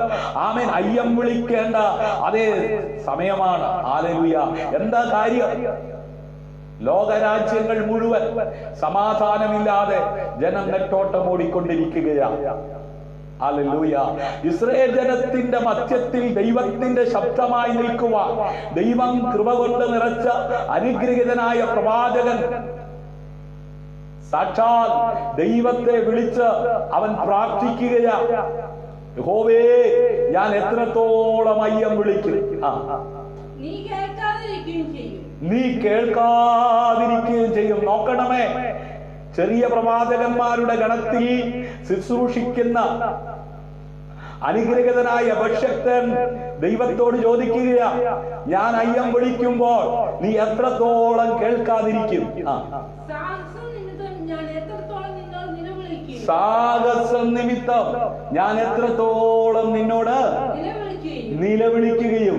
ആമേൻ അയ്യം വിളിക്കേണ്ട അതേ സമയമാണ്. ഹല്ലേലൂയ. എന്താ കാര്യം? ലോകരാജ്യങ്ങൾ മുഴുവൻ സമാധാനമില്ലാതെ ജനം നെട്ടോട്ടം ഓടിക്കൊണ്ടിരിക്കുകയാണ്. ഹല്ലേലൂയ. ഇസ്രായേൽ ജനത്തിന്റെ മധ്യത്തിൽ ദൈവത്തിന്റെ ശബ്ദമായി നിൽക്കുവാൻ ദൈവം കൃപ കൊണ്ട് നിറച്ച അനുഗ്രഹീതനായ പ്രവാചകൻ സാക്ഷാൽ ദൈവത്തെ വിളിച്ച് അവൻ പ്രാർത്ഥിക്കുകയാ. യഹോവേ ഞാൻ എത്രത്തോളം അയ്യം വിളിക്കും. നീ കേൾക്കാതിരിക്കുകയും ചെയ്യും. നോക്കണമേ, ചെറിയ പ്രവാചകന്മാരുടെ ഗണത്തിൽ ശുശ്രൂഷിക്കുന്ന അനുഗ്രഹീതനായ അഭിഷക്തൻ ദൈവത്തോട് ചോദിക്കുക, ഞാൻ അയ്യം വിളിക്കുമ്പോൾ നീ എത്രത്തോളം കേൾക്കാതിരിക്കും? സാഹസം നിമിത്തം ഞാൻ എത്രത്തോളം നിന്നോട് നിലവിളിക്കുകയും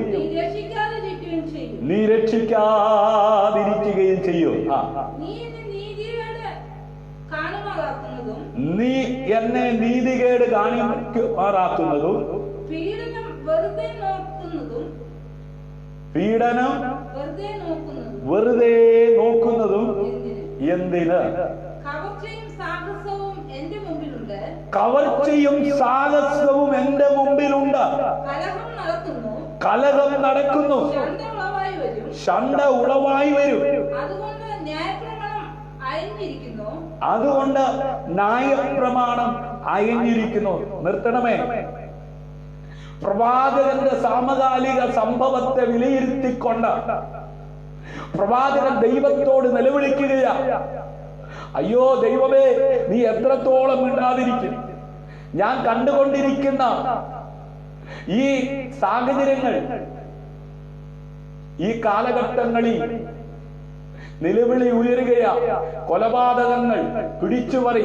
നീ രക്ഷിക്കാതിരിക്കുകയും ചെയ്യും. നീ എന്നെ നീതികേട് കാണിക്കുമാറാക്കുന്നതും പീഡനം വെറുതെ നോക്കുന്നതും എന്തിന്? കവർച്ചയും സാഹസവും എന്റെ മുമ്പിലുണ്ട്. കലഹം നടക്കുന്നു, ശണ്ട ഉളവായി വരും. അതുകൊണ്ട് ന്യായപ്രമാണം അയഞ്ഞിരിക്കുന്നു. നിർത്തണമേ. പ്രവാചകന്റെ സമകാലിക സംഭവത്തെ വിലയിരുത്തിക്കൊണ്ട് പ്രവാചകൻ ദൈവത്തോട് നിലവിളിക്കുകയാ. അയ്യോ ദൈവമേ, നീ എത്രത്തോളം മിണ്ടാതിരിക്കും? ഞാൻ കണ്ടുകൊണ്ടിരിക്കുന്ന ഈ സാഹചര്യങ്ങൾ, ഈ കാലഘട്ടങ്ങളിൽ നിലവിളി ഉയരുകയാ. കൊലപാതകങ്ങൾ, പിടിച്ചുപറി,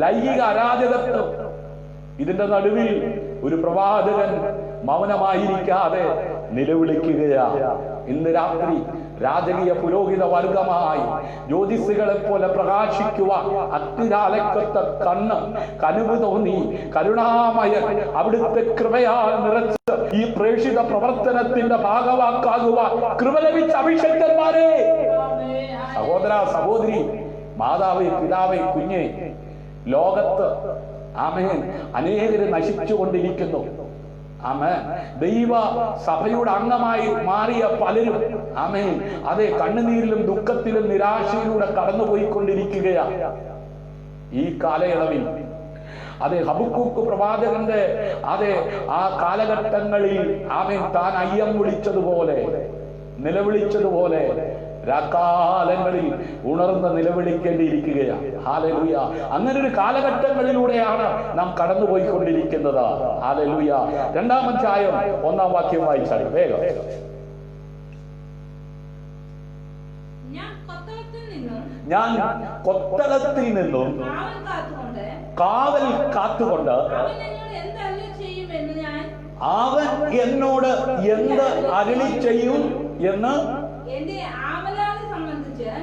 ലൈംഗിക അരാജകത്വം. ഇതിന്റെ നടുവിൽ ഒരു പ്രവാചകൻ മൗനമായിരിക്കാതെ നിലവിളിക്കുകയാ. ഇന്ന് രാത്രി രാജകീയ പുരോഹിത വർഗമായി ജ്യോതിസുകളെ പോലെ പ്രകാശിക്കുവാൻ അഗ്നിജാലക്കത്തെ കണ്ണ് കനിവ് തോന്നി കരുണാമയൻ അവിടുത്തെ കൃപയാൽ നിറച്ച് ഈ പ്രേക്ഷിത പ്രവർത്തനത്തിന്റെ ഭാഗവാക്കാകുവാൻ കൃപ ലഭിച്ച അഭിഷക്തന്മാരെ, സഹോദര സഹോദരി, മാതാവേ പിതാവേ കുഞ്ഞെ, ലോകത്ത് ആമേൻ അനേകര് നശിച്ചുകൊണ്ടിരിക്കുന്നു. ആമേൻ. ദൈവ സഭയുടെ അംഗമായി മാറിയ പലരും ആമേൻ അതെ കണ്ണുനീരിലും ദുഃഖത്തിലും നിരാശയിലൂടെ കടന്നുപോയിക്കൊണ്ടിരിക്കുകയാണ് ഈ കാലയളവിൽ. അതെ ഹബക്കൂക്ക് പ്രവാചകന്റെ അതെ ആ കാലഘട്ടങ്ങളിൽ ആമേൻ താൻ അയ്യം വിളിച്ചതുപോലെ നിലവിളിച്ചതുപോലെ രാക്കാലങ്ങളിൽ ഉണർന്ന് നിലവിളിക്കേണ്ടിയിരിക്കുകയാണ്. ഹല്ലേലൂയ. അങ്ങനെ ഒരു കാലഘട്ടങ്ങളിലൂടെയാണ് നാം കടന്നുപോയിക്കൊണ്ടിരിക്കുന്നത്. ഹല്ലേലൂയ. 2-ാം അധ്യായം 1-ാം വാക്യം വായിച്ചാൽ വേഗം. ഞാൻ കൊത്തളത്തിൽ നിന്നും കാവൽ കാത്തുകൊണ്ട് അവൻ എന്നോട് എന്ത് അരുളി ചെയ്യും എന്ന്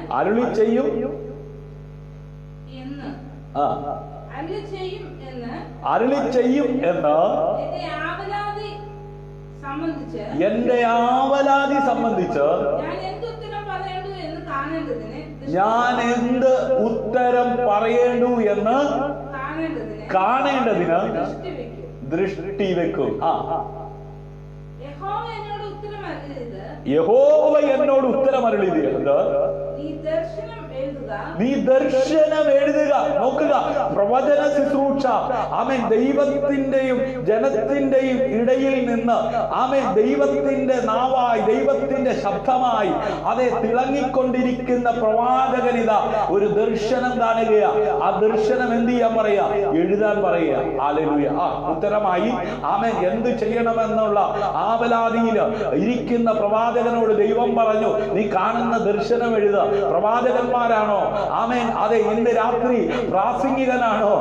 അരുളി ചെയ്യും അരുളി ചെയ്യും എന്ന് എന്റെ ആവലാതി സംബന്ധിച്ച് ഞാൻ എന്ത് ഉത്തരം പറയേണ്ടു എന്ന് കാണേണ്ടതിന് ദൃഷ്ടി വെക്കും. യഹോവ എന്നോട് ഉത്തരം അരുളിയത് നീ ദർശനം എഴുതുക. നോക്കുക, പ്രവചന ശുശ്രൂഷ ആമേൻ ദൈവത്തിന്റെയും ജനത്തിന്റെയും ഇടയിൽ നിന്ന് ആമേൻ ദൈവത്തിന്റെ നാവായി ദൈവത്തിന്റെ ശബ്ദമായി അതെ തിളങ്ങിക്കൊണ്ടിരിക്കുന്ന പ്രവാചകനിത ഒരു ദർശനം കാണുകയാ. ആ ദർശനം എന്ത് ചെയ്യാൻ പറയാ? എഴുതാൻ പറയുക. ഹല്ലേലൂയ. ഉത്തരമായി ആമേൻ എന്ത് ചെയ്യണമെന്നുള്ള ആവലാതിയിൽ ഇരിക്കുന്ന പ്രവാചകനോട് ദൈവം പറഞ്ഞു, നീ കാണുന്ന ദർശനം എഴുതുക. പ്രവാചകന്മാരാണോ? ആമേൻ അതെ ഇന്ന് രാത്രി പ്രാസംഗികനാണോ,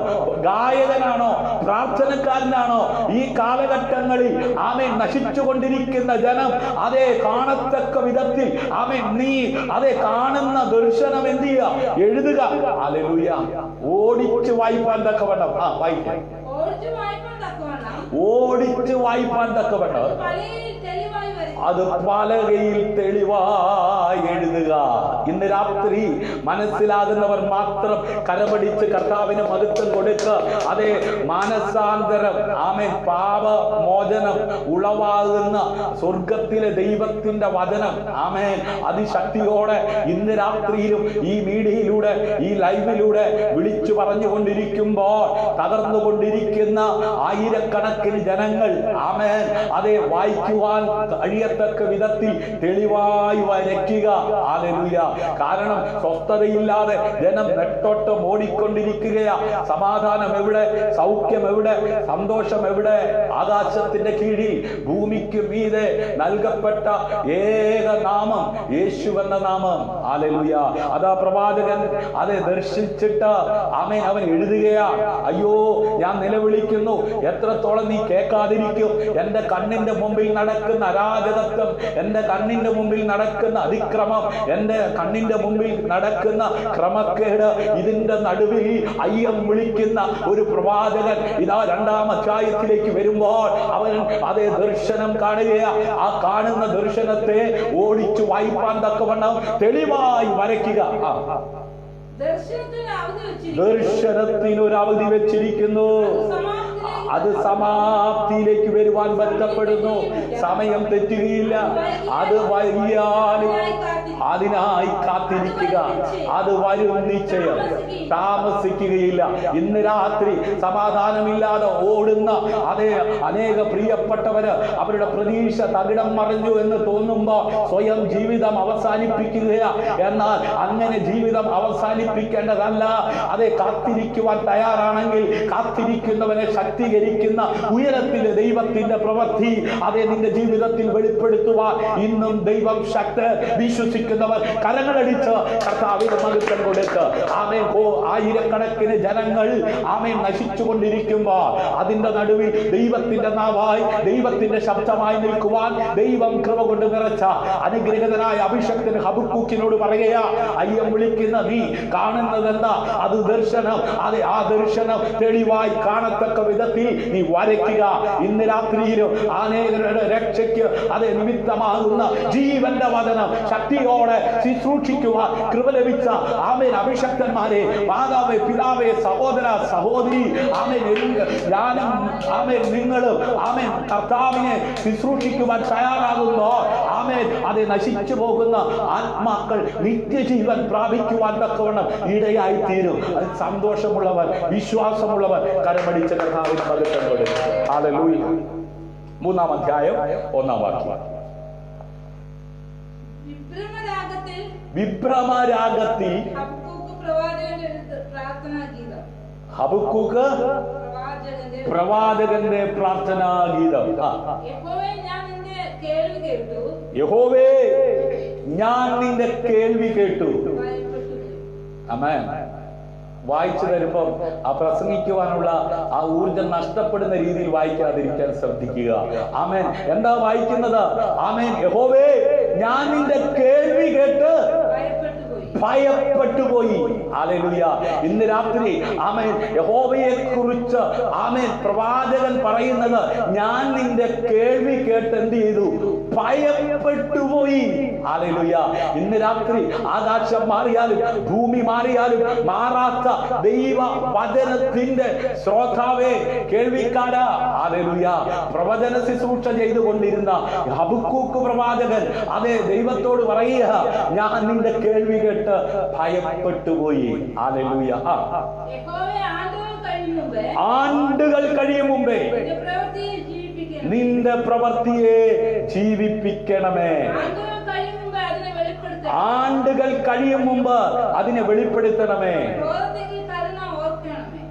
ഗായകനാണോ, പ്രാർത്ഥനക്കാരനാണോ? ഈ കാലഘട്ടങ്ങളിൽ ആമേൻ നശിച്ചുകൊണ്ടിരിക്കുന്ന ജനം അതെ കാണത്തക്ക വിധത്തിൽ ആമേൻ നീ അതെ കാണുന്ന ദർശനം എന്ത് ചെയ്യുക? എഴുതുക. ഹല്ലേലൂയ. ഓടിച്ച് വായിപ്പാൻ തക്കവണ്ണം വായിക്കാം. ഓടിച്ച് വായിപ്പാൻ തക്കവണ്ണം അത് പലകയിൽ തെളിവായി എഴുതുക. ഇന്ന് രാത്രി മനസ്സിലാകുന്നവർ മാത്രം കരപടിച്ച് കർത്താവിന് മഹത്വം കൊടുക്കുക. അതെ മാനസാന്തരം ആമേൻ പാപമോചനം ഉളവാകുന്ന സ്വർഗത്തിലെ ദൈവത്തിന്റെ വചനം ആമേൻ അതിശക്തിയോടെ ഇന്ന് രാത്രിയിലും ഈ മീഡിയയിലൂടെ ഈ ലൈവിലൂടെ വിളിച്ചു പറഞ്ഞുകൊണ്ടിരിക്കുമ്പോൾ തകർന്നുകൊണ്ടിരിക്കുന്ന ആയിരക്കണക്കിന് ജനങ്ങൾ ആമേൻ അതെ വായിക്കുവാൻ കഴിയത്തക്ക വിധത്തിൽ തെളിവായി വരയ്ക്കുക. ഹല്ലേലൂയ. കാരണം സ്വസ്ഥതയില്ലാതെ ജനം നെട്ടോട്ടം ഓടിക്കൊണ്ടിരിക്കുകയാ. സമാധാനം എവിടെ? സൗഖ്യം എവിടെ? സന്തോഷം എവിടെ? ആകാശത്തിന്റെ കീഴിൽ ഭൂമിക്ക് മീതെ നൽകപ്പെട്ട ഏക നാമം യേശുവെന്ന നാമം. ഹല്ലേലൂയ. അതാ പ്രവാചകൻ അതെ ദർശിച്ചിട്ട് ആമേൻ അവൻ എഴുതുകയാ. അയ്യോ ഞാൻ നിലവിളിക്കുന്നു, എത്രത്തോളം നീ കേൾക്കാതിരിക്കും? എന്റെ കണ്ണിന്റെ മുമ്പിൽ നടക്കുന്ന അരാജകത്വം, എന്റെ കണ്ണിന്റെ മുമ്പിൽ നടക്കുന്ന അതിക്രമം, എന്റെ കണ്ണിന്റെ മുമ്പിൽ നടക്കുന്ന ക്രമക്കേട്, ഇതിന്റെ നടുവിൽ അയ്യം വിളിക്കുന്ന ഒരു പ്രവാചകൻ ഇതാ 2-ാം അധ്യായത്തിലേക്ക് വരുമ്പോൾ അവൻ അതേ ദർശനം കാണുകയാ. ആ കാണുന്ന ദർശനത്തെ ഓടിച്ചു വായിപ്പാൻ തക്കവണ്ണം തെളിവായി വരയ്ക്കുക. ദർശനത്തിനൊരു അവധി വെച്ചിരിക്കുന്നു. അത് സമാപ്തിയിലേക്ക് വരുവാൻ ബന്ധപ്പെടുന്നു. സമയം തെറ്റുകയില്ല. അത് വരിയാനും അതിനായി കാത്തിരിക്കുക. അത് വരും നിശ്ചയം, താമസിക്കുകയില്ല. ഇന്ന് രാത്രി സമാധാനമില്ലാതെ ഓടുന്ന അതേ അനേക പ്രിയപ്പെട്ടവര് അവരുടെ പ്രതീക്ഷ തകിടം മറിഞ്ഞു എന്ന് തോന്നുമ്പോൾ സ്വയം ജീവിതം അവസാനിപ്പിക്കുകയാ. എന്നാൽ അങ്ങനെ ജീവിതം അവസാനിപ്പിക്കേണ്ടതല്ല. അതെ കാത്തിരിക്കുവാൻ തയ്യാറാണെങ്കിൽ കാത്തിരിക്കുന്നവനെ ശക്തീകരിക്കും. പൂർത്തീകരിക്കുന്ന ഉയരത്തിലെ ദൈവത്തിന്റെ പ്രവൃത്തി അതേ നിന്റെ ജീവിതത്തിൽ വെളിപ്പെടുത്തുവാൻ ഇന്നും ദൈവം ശക്തൻ. വിശ്വസിക്കുന്നവർ കരങ്ങളടിച്ച് കർത്താവിന്റെ മഹത്വം കൊടുത്ത് ആമേൻ. ആയിരക്കണക്കിന് ജനങ്ങൾ ആമേൻ നശിച്ചുകൊണ്ടിരിക്കുമ്പോൾ അതിന്റെ നടുവിൽ ദൈവത്തിന്റെ നാവായി ദൈവത്തിന്റെ ശബ്ദമായി നിൽക്കുവാൻ ദൈവം കൃപ കൊണ്ട് നിറച്ച അനുഗ്രഹീതനായ അഭിഷക്തൻ ഹബക്കൂക്കിനോട് പറയുകയാ, അയ്യം വിളിക്കുന്ന നീ കാണുന്നതെന്താ? അത് ദർശനം. അതെ, ആ ദർശനം തെളിവായി കാണത്തക്ക വിധത്തിൽ നീ വരയ്ക്കുക. ഇന്ന് രാത്രിയിലും അനേകരുടെ രക്ഷയ്ക്ക് അത് നിമിത്തമാകുന്ന ജീവന്റെ വചനം ശക്തിയോടെ ശുശ്രൂഷിക്കുവാൻ കൃപ ലഭിച്ച ആമേൻ അഭിഷക്തന്മാരെ, മാതാവേ, പിതാവേ, സഹോദര സഹോദരി, ആമേൻ, ഞാനും ആമേൻ നിങ്ങളും ആമേൻ കർത്താവിനെ ശുശ്രൂഷിക്കുവാൻ തയ്യാറാകുന്നു. ആമേൻ, അത് നശിച്ചു പോകുന്ന ആത്മാക്കൾ നിത്യജീവൻ പ്രാപിക്കുവാൻ തക്കവണ്ണം ഇടയായി തീരും. അത് സന്തോഷമുള്ളവർ, വിശ്വാസമുള്ളവർ കരമടിച്ച കർത്താവിന് മഹത്വം കൊടുക്കും. ഹല്ലേലൂയ. 3-ാം അധ്യായം 1-ാം വാക്യം. വിഭ്രമരാഗത്തിൽ ഹബക്കൂക്ക് പ്രവാചകന്റെ പ്രാർത്ഥനാ ഗീതം. യഹോവേ, ഞാൻ നിന്റെ കേൾവി കേട്ടു. ആമേൻ. വായിച്ചു തരുമ്പോൾ ആ പ്രസംഗിക്കുവാനുള്ള ആ ഊർജം നഷ്ടപ്പെടുന്ന രീതിയിൽ വായിക്കാതിരിക്കാൻ ശ്രദ്ധിക്കുക. ആമേൻ. എന്താ വായിക്കുന്നത്? ആമേൻ. യഹോവേ, ഞാൻ നിന്റെ കേൾവി കേട്ട് ഭയപ്പെട്ടുപോയി. ഹല്ലേലൂയ. ഇന്ന് രാത്രി ആമേൻ യഹോവയെ കുറിച്ച് ആമേൻ പ്രവാചകൻ പറയുന്നത്, ഞാൻ നിന്റെ കേൾവി കേട്ട് എന്ത് ചെയ്തു? ഭയപ്പെട്ടുപോയി. ഹല്ലേലൂയ. ഇന്ന് രാത്രി ആകാശം മാറിയാലും ഭൂമി മാറിയാലും മാറാത്ത ദൈവ വചനത്തിന്റെ ശ്രോതാവേ, കേൾവിക്കാരാ, ഹല്ലേലൂയ, പ്രവചന ശുശ്രൂഷ ചെയ്തുകൊണ്ടിരുന്ന ഹബക്കൂക്ക് പ്രവാചകൻ അതേ ദൈവത്തോട് പറയുക, ഞാൻ നിന്റെ കേൾവി കേട്ട് ഭയപ്പെട്ടുപോയി. ഹല്ലേലൂയ. ആണ്ടുകൾ കഴിയും മുമ്പേ നിന്റെ പ്രവൃത്തിയെ ജീവിപ്പിക്കണമേ. ആണ്ടുകൾ കഴിയും മുമ്പ് അതിനെ വെളിപ്പെടുത്തണമേ.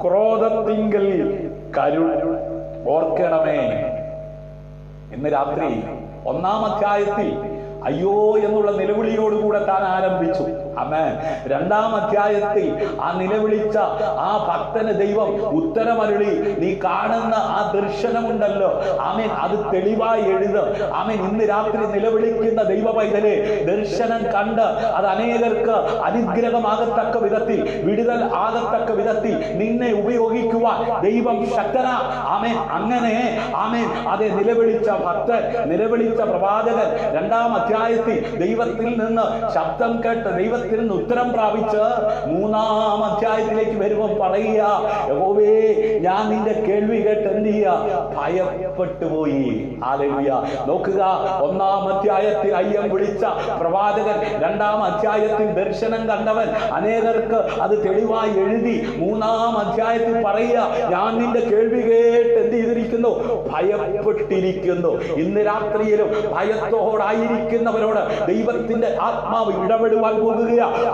ക്രോധത്തിങ്കൽ കരുണ ഓർക്കണമേ. ഇന്ന് രാത്രി 1-ാം അധ്യായത്തിൽ അയ്യോ എന്നുള്ള നിലവിളിയോടുകൂടെ താൻ ആരംഭിച്ചു. ആമേൻ. 2-ാം അധ്യായത്തിൽ ആ നിലവിളിച്ച ആ ഭക്തന് ദൈവം ഉത്തരമരുളി, നീ കാണുന്ന ആ ദർശനമുണ്ടല്ലോ, ആമേൻ, അത് തെളിവായി എഴുത്. ആമേൻ. ഇന്ന് രാത്രി നിലവിളിക്കുന്ന ദൈവ പൈതലെ, ദർശനം കണ്ട് അത് അനേകർക്ക് അനുഗ്രഹമാകത്തക്ക വിധത്തിൽ, വിടുതൽ ആകത്തക്ക വിധത്തിൽ നിന്നെ ഉപയോഗിക്കുവാൻ ദൈവം ശക്തനാ. ആമേൻ. അങ്ങനെ ആമേൻ അതെ നിലവിളിച്ച ഭക്തൻ, നിലവിളിച്ച പ്രവാചകൻ 2-ാം അധ്യായത്തിൽ ദൈവത്തിൽ നിന്ന് ശബ്ദം കേട്ട് ദൈവത്തിൽ നിന്ന് ഉത്തരം പ്രാപിച്ച് 3-ാം അധ്യായത്തിലേക്ക് വരുമ്പോൾ പറയുക, യഹോവേ, ഞാൻ നിന്റെ കേൾവി കേട്ട് എന്ത് ചെയ്യുക? ഭയപ്പെട്ടുപോയി. ഹല്ലേലൂയ. നോക്കുക, 1-ാം അധ്യായത്തിൽ അയ്യം വിളിച്ച പ്രവാചകൻ, 2-ാം അധ്യായത്തിൽ ദർശനം കണ്ടവൻ, അനേകർക്ക് അത് തെളിവായി എഴുതി 3-ാം അധ്യായത്തിൽ പറയുക, ഞാൻ നിന്റെ കേൾവി കേട്ട് എന്ത് ചെയ്തിരിക്കുന്നു? ഭയപ്പെട്ടിരിക്കുന്നു. ഇന്ന് രാത്രിയിലും ഭയത്തോടായിരിക്കുന്നവരോട് ദൈവത്തിന്റെ ആത്മാവ് ഇടപെടുവാൻ പോകുക.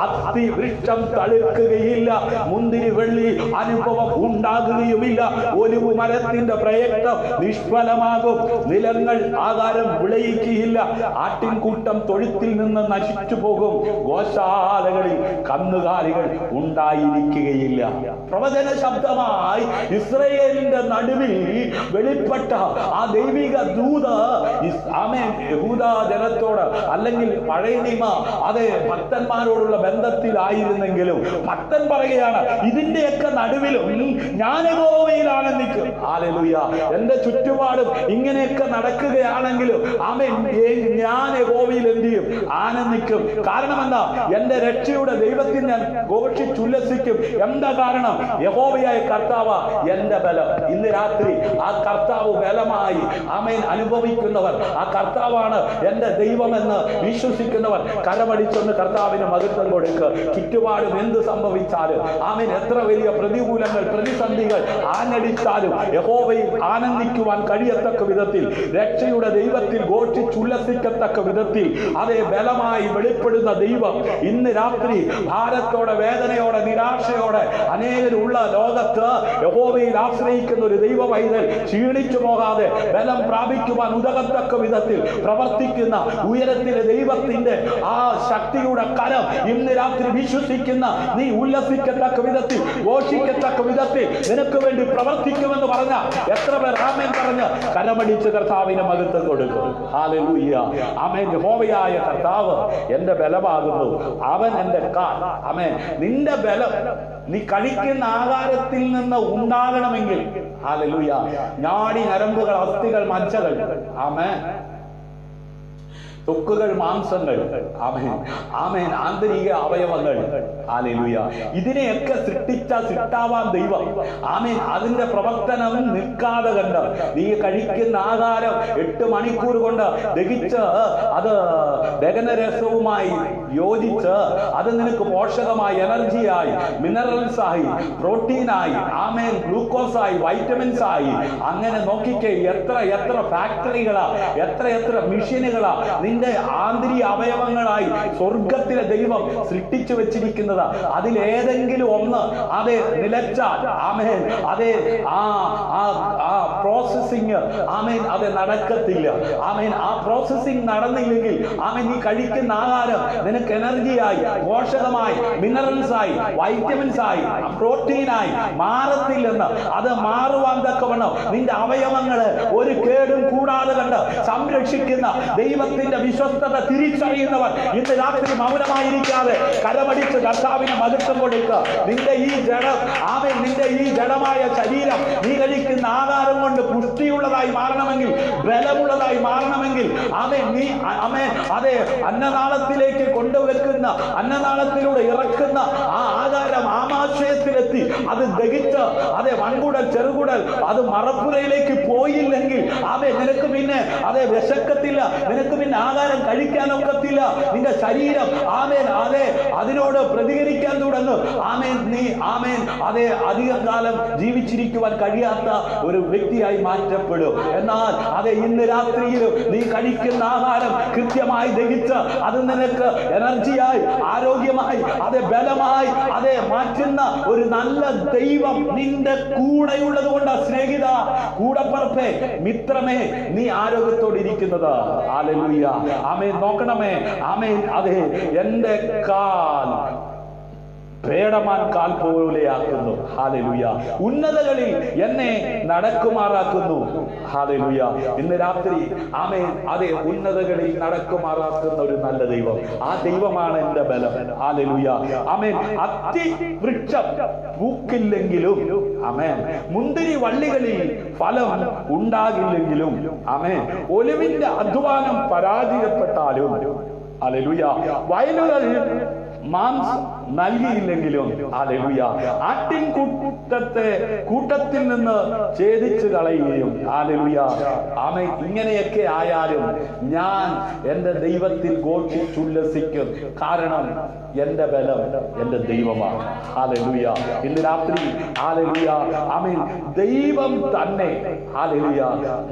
അത്തിവൃക്ഷം തളിർക്കുകയില്ല, മുന്തിരി വെള്ളി അനുഭവം ഉണ്ടാകുകയുമില്ല, ഒലിവു മരത്തിന്റെ പ്രയത്നം നിഷ്ഫലമാകും, നിലങ്ങൾ ആകാരം വിളയിക്കുകയില്ല, ആട്ടിൻകൂട്ടം തൊഴുത്തിൽ നിന്ന് നശിച്ചു പോകും, ഗോശാലകളിൽ കന്നുകാലികൾ ഉണ്ടായിരിക്കുകയില്ല. പ്രവചന ശബ്ദമായി ഇസ്രായേലിന്റെ നടുവിൽ വെളിപ്പെട്ട ആ ദൈവിക ദൂത ആമേൻ യഹൂദ ജനത്തോട് അല്ലെങ്കിൽ പഴയ നിയമ അതെ ഭക്തന്മാരോടുള്ള ബന്ധത്തിലായിരുന്നെങ്കിലും ഭക്തൻ പറയുകയാണ്, ഇതിന്റെയൊക്കെ നടുവിലും ഞാൻ യഹോവയിലാണ് നിൽക്കും. ഹല്ലേലൂയ. എന്റെ ചുറ്റുപാടും ഇങ്ങനെയൊക്കെ നടക്കുകയാണെങ്കിലും ആമേൻ ഞാൻ യഹോവയിൽ എന്ത് ചെയ്യും? ആനന്ദിക്കും. കാരണം എന്താ? എന്റെ രക്ഷയുടെ ദൈവത്തിൽ ഞാൻ ഘോഷിച്ചുല്ലസിക്കും. എന്താ കാരണം? യഹോവയായ കർത്താവ് എന്റെ ബലം. ഇന്ന് രാത്രി ആ കർത്താവ് ബലമായി ആമേൻ അനുഭവിക്കുന്നവർ, ആ കർത്താവാണ് എന്റെ ദൈവമെന്ന് വിശ്വസിക്കുന്നവർ കരമടിച്ചൊന്ന് കർത്താവിന് മഹത്വം കൊടുക്കുക. ചുറ്റുപാടും എന്ത് സംഭവിച്ചാലും ആമേൻ എത്ര വലിയ പ്രതികൂലങ്ങൾ പ്രതിസന്ധികൾ ആഞ്ഞടിച്ചാലും യഹോവയിൽ ആനന്ദിക്കുവാൻ കഴിയത്തക്ക വിധത്തിൽ, രക്ഷയുടെ ദൈവത്തിൽ ഘോഷിച്ചുല്ലസിക്കത്തക്ക വിധത്തിൽ അതേ ബലമായി വെളിപ്പെടുന്ന ദൈവം ഇന്ന് രാത്രി ഭാരത്തോടെ വേദനയോടെ നിരാശയോടെ അനേകരുള്ള ലോകത്ത് യഹോവയിൽ ആശ്രയിക്കുന്ന ഒരു ദൈവ പൈതൽ ക്ഷീണിച്ചു പോകാതെ ബലം പ്രാപിക്കുവാൻ ഉതകത്തക്ക വിധത്തിൽ പ്രവർത്തിക്കുന്ന ഉയരത്തിലെ ദൈവത്തിന്റെ ആ ശക്തിയുടെ കരം ഇന്ന് രാത്രി വിശ്വസിക്കുന്ന നീ ഉല്ലസിക്കത്തക്ക വിധത്തിൽ, ഘോഷിക്കത്തക്ക വിധത്തിൽ നിനക്ക് വേണ്ടി പ്രവർത്തിക്കുമെന്ന് പറഞ്ഞ എത്ര പേർ ആമേൻ പറഞ്ഞ് കരമടിച്ച് കർത്താവിനെ മഹത്വം കൊടുക്കും. ഹല്ലേലൂയ. ആമേൻ. യഹോവയായ കർത്താവ് എന്റെ ബലമാകുന്നു, അവൻ എന്റെ കാൽ. ആമേൻ. നിന്റെ ബലം നീ കഴിക്കുന്ന ആഹാരത്തിൽ നിന്ന് ഉണ്ടാകണമെങ്കിൽ, ഹല്ലേലൂയ, നാഡി നരമ്പുകൾ, അസ്ഥികൾ, മജ്ജകൾ, ആമേൻ, ത്വക്കുകൾ, മാംസങ്ങൾ, ആമേൻ, ആമേൻ, ആന്തരിക അവയവങ്ങൾ, ഹല്ലേലൂയ, ഇതിനെയൊക്കെ സൃഷ്ടിച്ച സൃഷ്ടാവാൻ ദൈവം, ആമേൻ, അതിന്റെ പ്രവർത്തനം നിൽക്കാതെ കണ്ട് നീ കഴിക്കുന്ന ആഹാരം 8 മണിക്കൂർ കൊണ്ട് ദഹിച്ച് അത് ദഹനരസവുമായി യോജിച്ച് അത് നിനക്ക് പോഷകമായി, എനർജിയായി, മിനറൽസ് ആയി, പ്രോട്ടീനായി, ആമേൻ, ഗ്ലൂക്കോസായി, വൈറ്റമിൻസ് ആയി, അങ്ങനെ നോക്കിക്കേ എത്ര ഫാക്ടറികളാ, എത്ര മെഷീനുകളാ നിന്റെ ആന്തരിക അവയവങ്ങളായി സ്വർഗത്തിലെ ദൈവം സൃഷ്ടിച്ചു വെച്ചിരിക്കുന്നത്. അതിലേതെങ്കിലും ഒന്ന് അത് നിലച്ചാൽ, ആമേൻ, അതേ ആ പ്രോസസ്സിങ്, ആമേൻ, അത് നടക്കത്തില്ല. ആമേൻ. ആ പ്രോസസ്സിങ് നടന്നില്ലെങ്കിൽ, ആമേൻ, നീ കഴിക്കുന്ന ആഹാരം നിനക്ക് എനർജിയായി, പോഷകമായി, മിനറൽസ് ആയി, വൈറ്റമിൻസ് ആയി, പ്രോട്ടീനായി മാറത്തില്ലെന്ന്. അത് മാറുവാൻ തക്കവണ്ണം നിന്റെ അവയവങ്ങള് ഒരു കേടും കൂടാതെ കണ്ട് സംരക്ഷിക്കുന്ന ദൈവത്തിന്റെ വിശ്വസ്തത തിരിച്ചറിയുന്നവർ ഇന്ന് രാത്രി മൗനമായിരിക്കാതെ കരമടിച്ച് കർത്താവിന് മഹത്വം കൊടുക്കുക. നിന്റെ ഈ ജഡം, ആമേൻ, നിന്റെ ഈ ജഡമായ ശരീരം നീ കഴിക്കുന്ന ആഹാരം കൊണ്ട് പുഷ്ടിയുള്ളതായി മാറണമെങ്കിൽ, ബലമുള്ളതായി മാറണമെങ്കിൽ, ആമേൻ, നീ, ആമേൻ, അതെ, അന്നനാളത്തിലേക്ക് കൊണ്ടുവെക്കുന്ന, അന്നനാളത്തിലൂടെ ഇറക്കുന്ന ആ ആഹാരം ആമാശയത്തിലെത്തി അത് ദഹിച്ച്, അതെ, വൻകുടൽ, ചെറുകുടൽ, അത് മറപ്പുരയിലേക്ക് പോയില്ലെങ്കിൽ, ആമേൻ, നിനക്ക് പിന്നെ അതെ വിശക്കത്തില്ല, നിനക്ക് പിന്നെ ആഹാരം കഴിക്കാനൊക്കത്തില്ല. നിന്റെ ശരീരം, ആമേൻ, അതെ, അതിനോട് പ്രതികരിക്കാൻ തുടങ്ങും. ആമേൻ, നീ, ആമേൻ, അതെ, അധികം കാലം ജീവിച്ചിരിക്കുവാൻ കഴിയാത്ത ഒരു വ്യക്തിയായി മാറ്റപ്പെടും. എന്നാൽ അതെ, ഇന്ന് രാത്രിയിലും നീ കഴിക്കുന്ന ആഹാരം കൃത്യമായി ദഹിച്ച് അത് നിനക്ക് എനർജിയായി, ആരോഗ്യമായി, അതെ, ബലമായി, അതെ, മാറ്റുന്ന ഒരു നല്ല ദൈവം നിന്റെ കൂടെയുള്ളത് കൊണ്ട്, സ്നേഹിത, കൂടപ്പറപ്പേ, മിത്രമേ, നീ ആരോഗ്യത്തോടെ ഇരിക്കുന്നത്. ഹല്ലേലൂയ. ആമേൻ. നോക്കണമേ, ആമേൻ, അതെ, എന്റെ കാൽ പേടമാൻ കാൽ പോലെയാക്കുന്നു. ഹല്ലേലൂയ. ഉന്നതകളിൽ എന്നെ നടക്കുമാറാക്കുന്നു. ഹല്ലേലൂയ. ഇന്ന് രാത്രി, ആമേൻ, അതെ, ഉന്നതകളിൽ നടക്കുമാറാക്കുന്ന ഒരു നല്ല ദൈവം, ആ ദൈവമാണ് എന്റെ ബലം. ഹല്ലേലൂയ. ആമേൻ. അത്തിവൃക്ഷം പൂക്കില്ലെങ്കിലും, ആമേൻ, മുന്തിരി വള്ളികളിൽ ഫലം ഉണ്ടാകില്ലെങ്കിലും, ആമേൻ, ഒലിവിന്റെ അധ്വാനം പരാജയപ്പെട്ടാലും, ഹല്ലേലൂയ, വയലുകൾ മാംസം നൽകിയില്ലെങ്കിലും, ഹല്ലേലൂയ, ആട്ടിൻ കൂട്ടത്തിൽ നിന്ന് ഛേദിച്ചു കളയുകയും, ഹല്ലേലൂയ, ആമേൻ, ഇങ്ങനെയൊക്കെ ആയാലും ഞാൻ എന്റെ ദൈവത്തിൽ ഘോഷിച്ചുല്ലസിക്കും. കാരണം എന്റെ ബലം എന്റെ ദൈവമാണ്. ഹല്ലേലൂയ. ഇന്ന് രാത്രി, ഹല്ലേലൂയ, ആമേൻ, ദൈവം തന്നെ, ഹല്ലേലൂയ,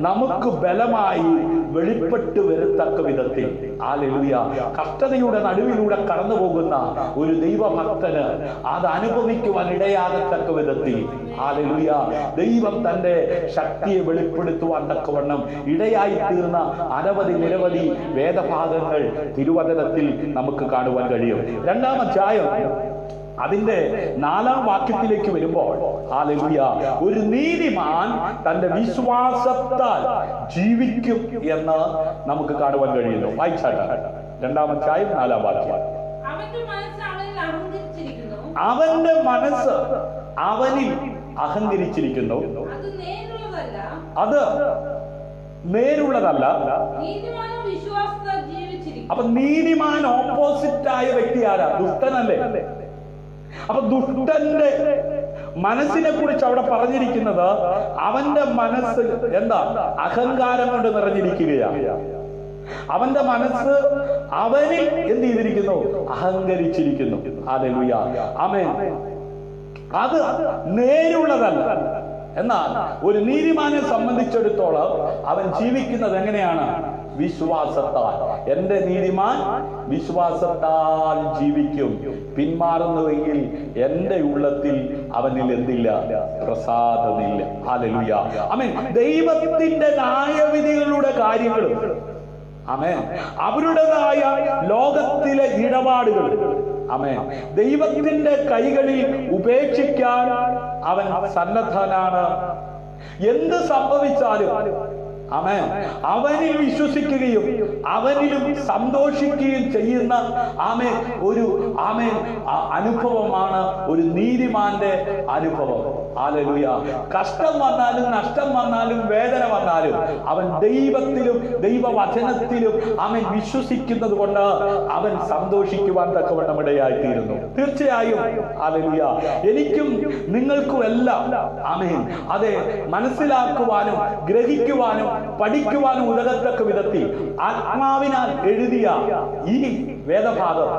നമുക്ക് ബലമായി വെളിപ്പെട്ട് വരത്തക്ക വിധത്തിൽ, ഹല്ലേലൂയ, കഷ്ടതയുടെ നടുവിലൂടെ കടന്നു പോകുന്ന ഒരു ദൈവഭക്തന് അത് അനുഭവിക്കുവാൻ ഇടയാകത്തക്ക വിധത്തിൽ, ഹല്ലേലൂയ, ദൈവം തന്റെ ശക്തിയെ വെളിപ്പെടുത്തുവാൻ തക്കവണ്ണം ഇടയായി തീർന്ന നിരവധി വേദഭാഗങ്ങൾ തിരുവചനത്തിൽ നമുക്ക് കാണുവാൻ കഴിയും. 2-ാം അധ്യായം അതിന്റെ 4-ാം വാക്യത്തിലേക്ക് വരുമ്പോൾ, ഹല്ലേലൂയ, ഒരു നീതിമാൻ തന്റെ വിശ്വാസത്താൽ ജീവിക്കും എന്ന് നമുക്ക് കാണുവാൻ കഴിയുന്നു. വായിച്ചാട്ടെ. 2-ാം അധ്യായം 4-ാം വാക്യം. അവന്റെ മനസ്സ് അവനിൽ അഹങ്കരിച്ചിരിക്കുന്നു, അത് നേരുള്ളതല്ല. അപ്പൊ നീതിമാൻ ഓപ്പോസിറ്റ് ആയ വ്യക്തി ആരാ? ദുഷ്ടനല്ലേ? അപ്പൊ ദുഷ്ടന്റെ മനസ്സിനെ കുറിച്ച് അവിടെ പറഞ്ഞിരിക്കുന്നത്, അവന്റെ മനസ്സ് എന്താ? അഹങ്കാരം കൊണ്ട് നിറഞ്ഞിരിക്കുകയാണ്. അവന്റെ മനസ്സ് അവനിൽ എന്ത് ചെയ്തിരിക്കുന്നു? അഹങ്കരിച്ചിരിക്കുന്നു. ഹല്ലേലൂയ. ആമേൻ. അത് നേരുള്ളതല്ല. എന്നാൽ ഒരു നീതിമാനെ സംബന്ധിച്ചിടത്തോളം അവൻ ജീവിക്കുന്നത് എങ്ങനെയാണ്? വിശ്വാസത്താൽ. എന്റെ നീതിമാൻ വിശ്വാസത്താൽ ജീവിക്കും. പിന്മാറുന്നുവെങ്കിൽ എന്റെ ഉള്ളത്തിൽ അവനിൽ എന്തില്ല? പ്രസാദമില്ല. ഹല്ലേലൂയ. ആമേൻ. ദൈവത്തിന്റെ ന്യായവിധികളുടെ കാര്യങ്ങളും ആമേൻ അവരുടേതായ ലോകത്തിലെ ഇടപാടുകൾ ആമേൻ ദൈവത്തിന്റെ കൈകളിൽ ഉപേക്ഷിക്കാൻ അവൻ സന്നദ്ധനാണ്. എന്ത് സംഭവിച്ചാലും ആമേൻ അവനിൽ വിശ്വസിക്കുകയും അവനിലും സന്തോഷിക്കുകയും ചെയ്യുന്ന ആമേൻ ഒരു ആമേൻ അനുഭവമാണ് ഒരു നീതിമാന്റെ അനുഭവം. ഹല്ലേലൂയ. കഷ്ടം വന്നാലും നഷ്ടം വന്നാലും വേദന വന്നാലും അവൻ ദൈവത്തിലും ദൈവവചനത്തിലും അവൻ വിശ്വസിക്കുന്നത് കൊണ്ട് അവൻ സന്തോഷിക്കുവാൻ തക്കവണ്ണം ഇടയായിത്തീരുന്നു. തീർച്ചയായും ഹല്ലേലൂയ എനിക്കും നിങ്ങൾക്കും എല്ലാം ആമേൻ അതെ മനസ്സിലാക്കുവാനും ഗ്രഹിക്കുവാനും പഠിക്കുവാനും ഉതകത്തക്ക വിധത്തിൽ ആത്മാവിനാൽ എഴുതിയ ഈ വേദഭാഗം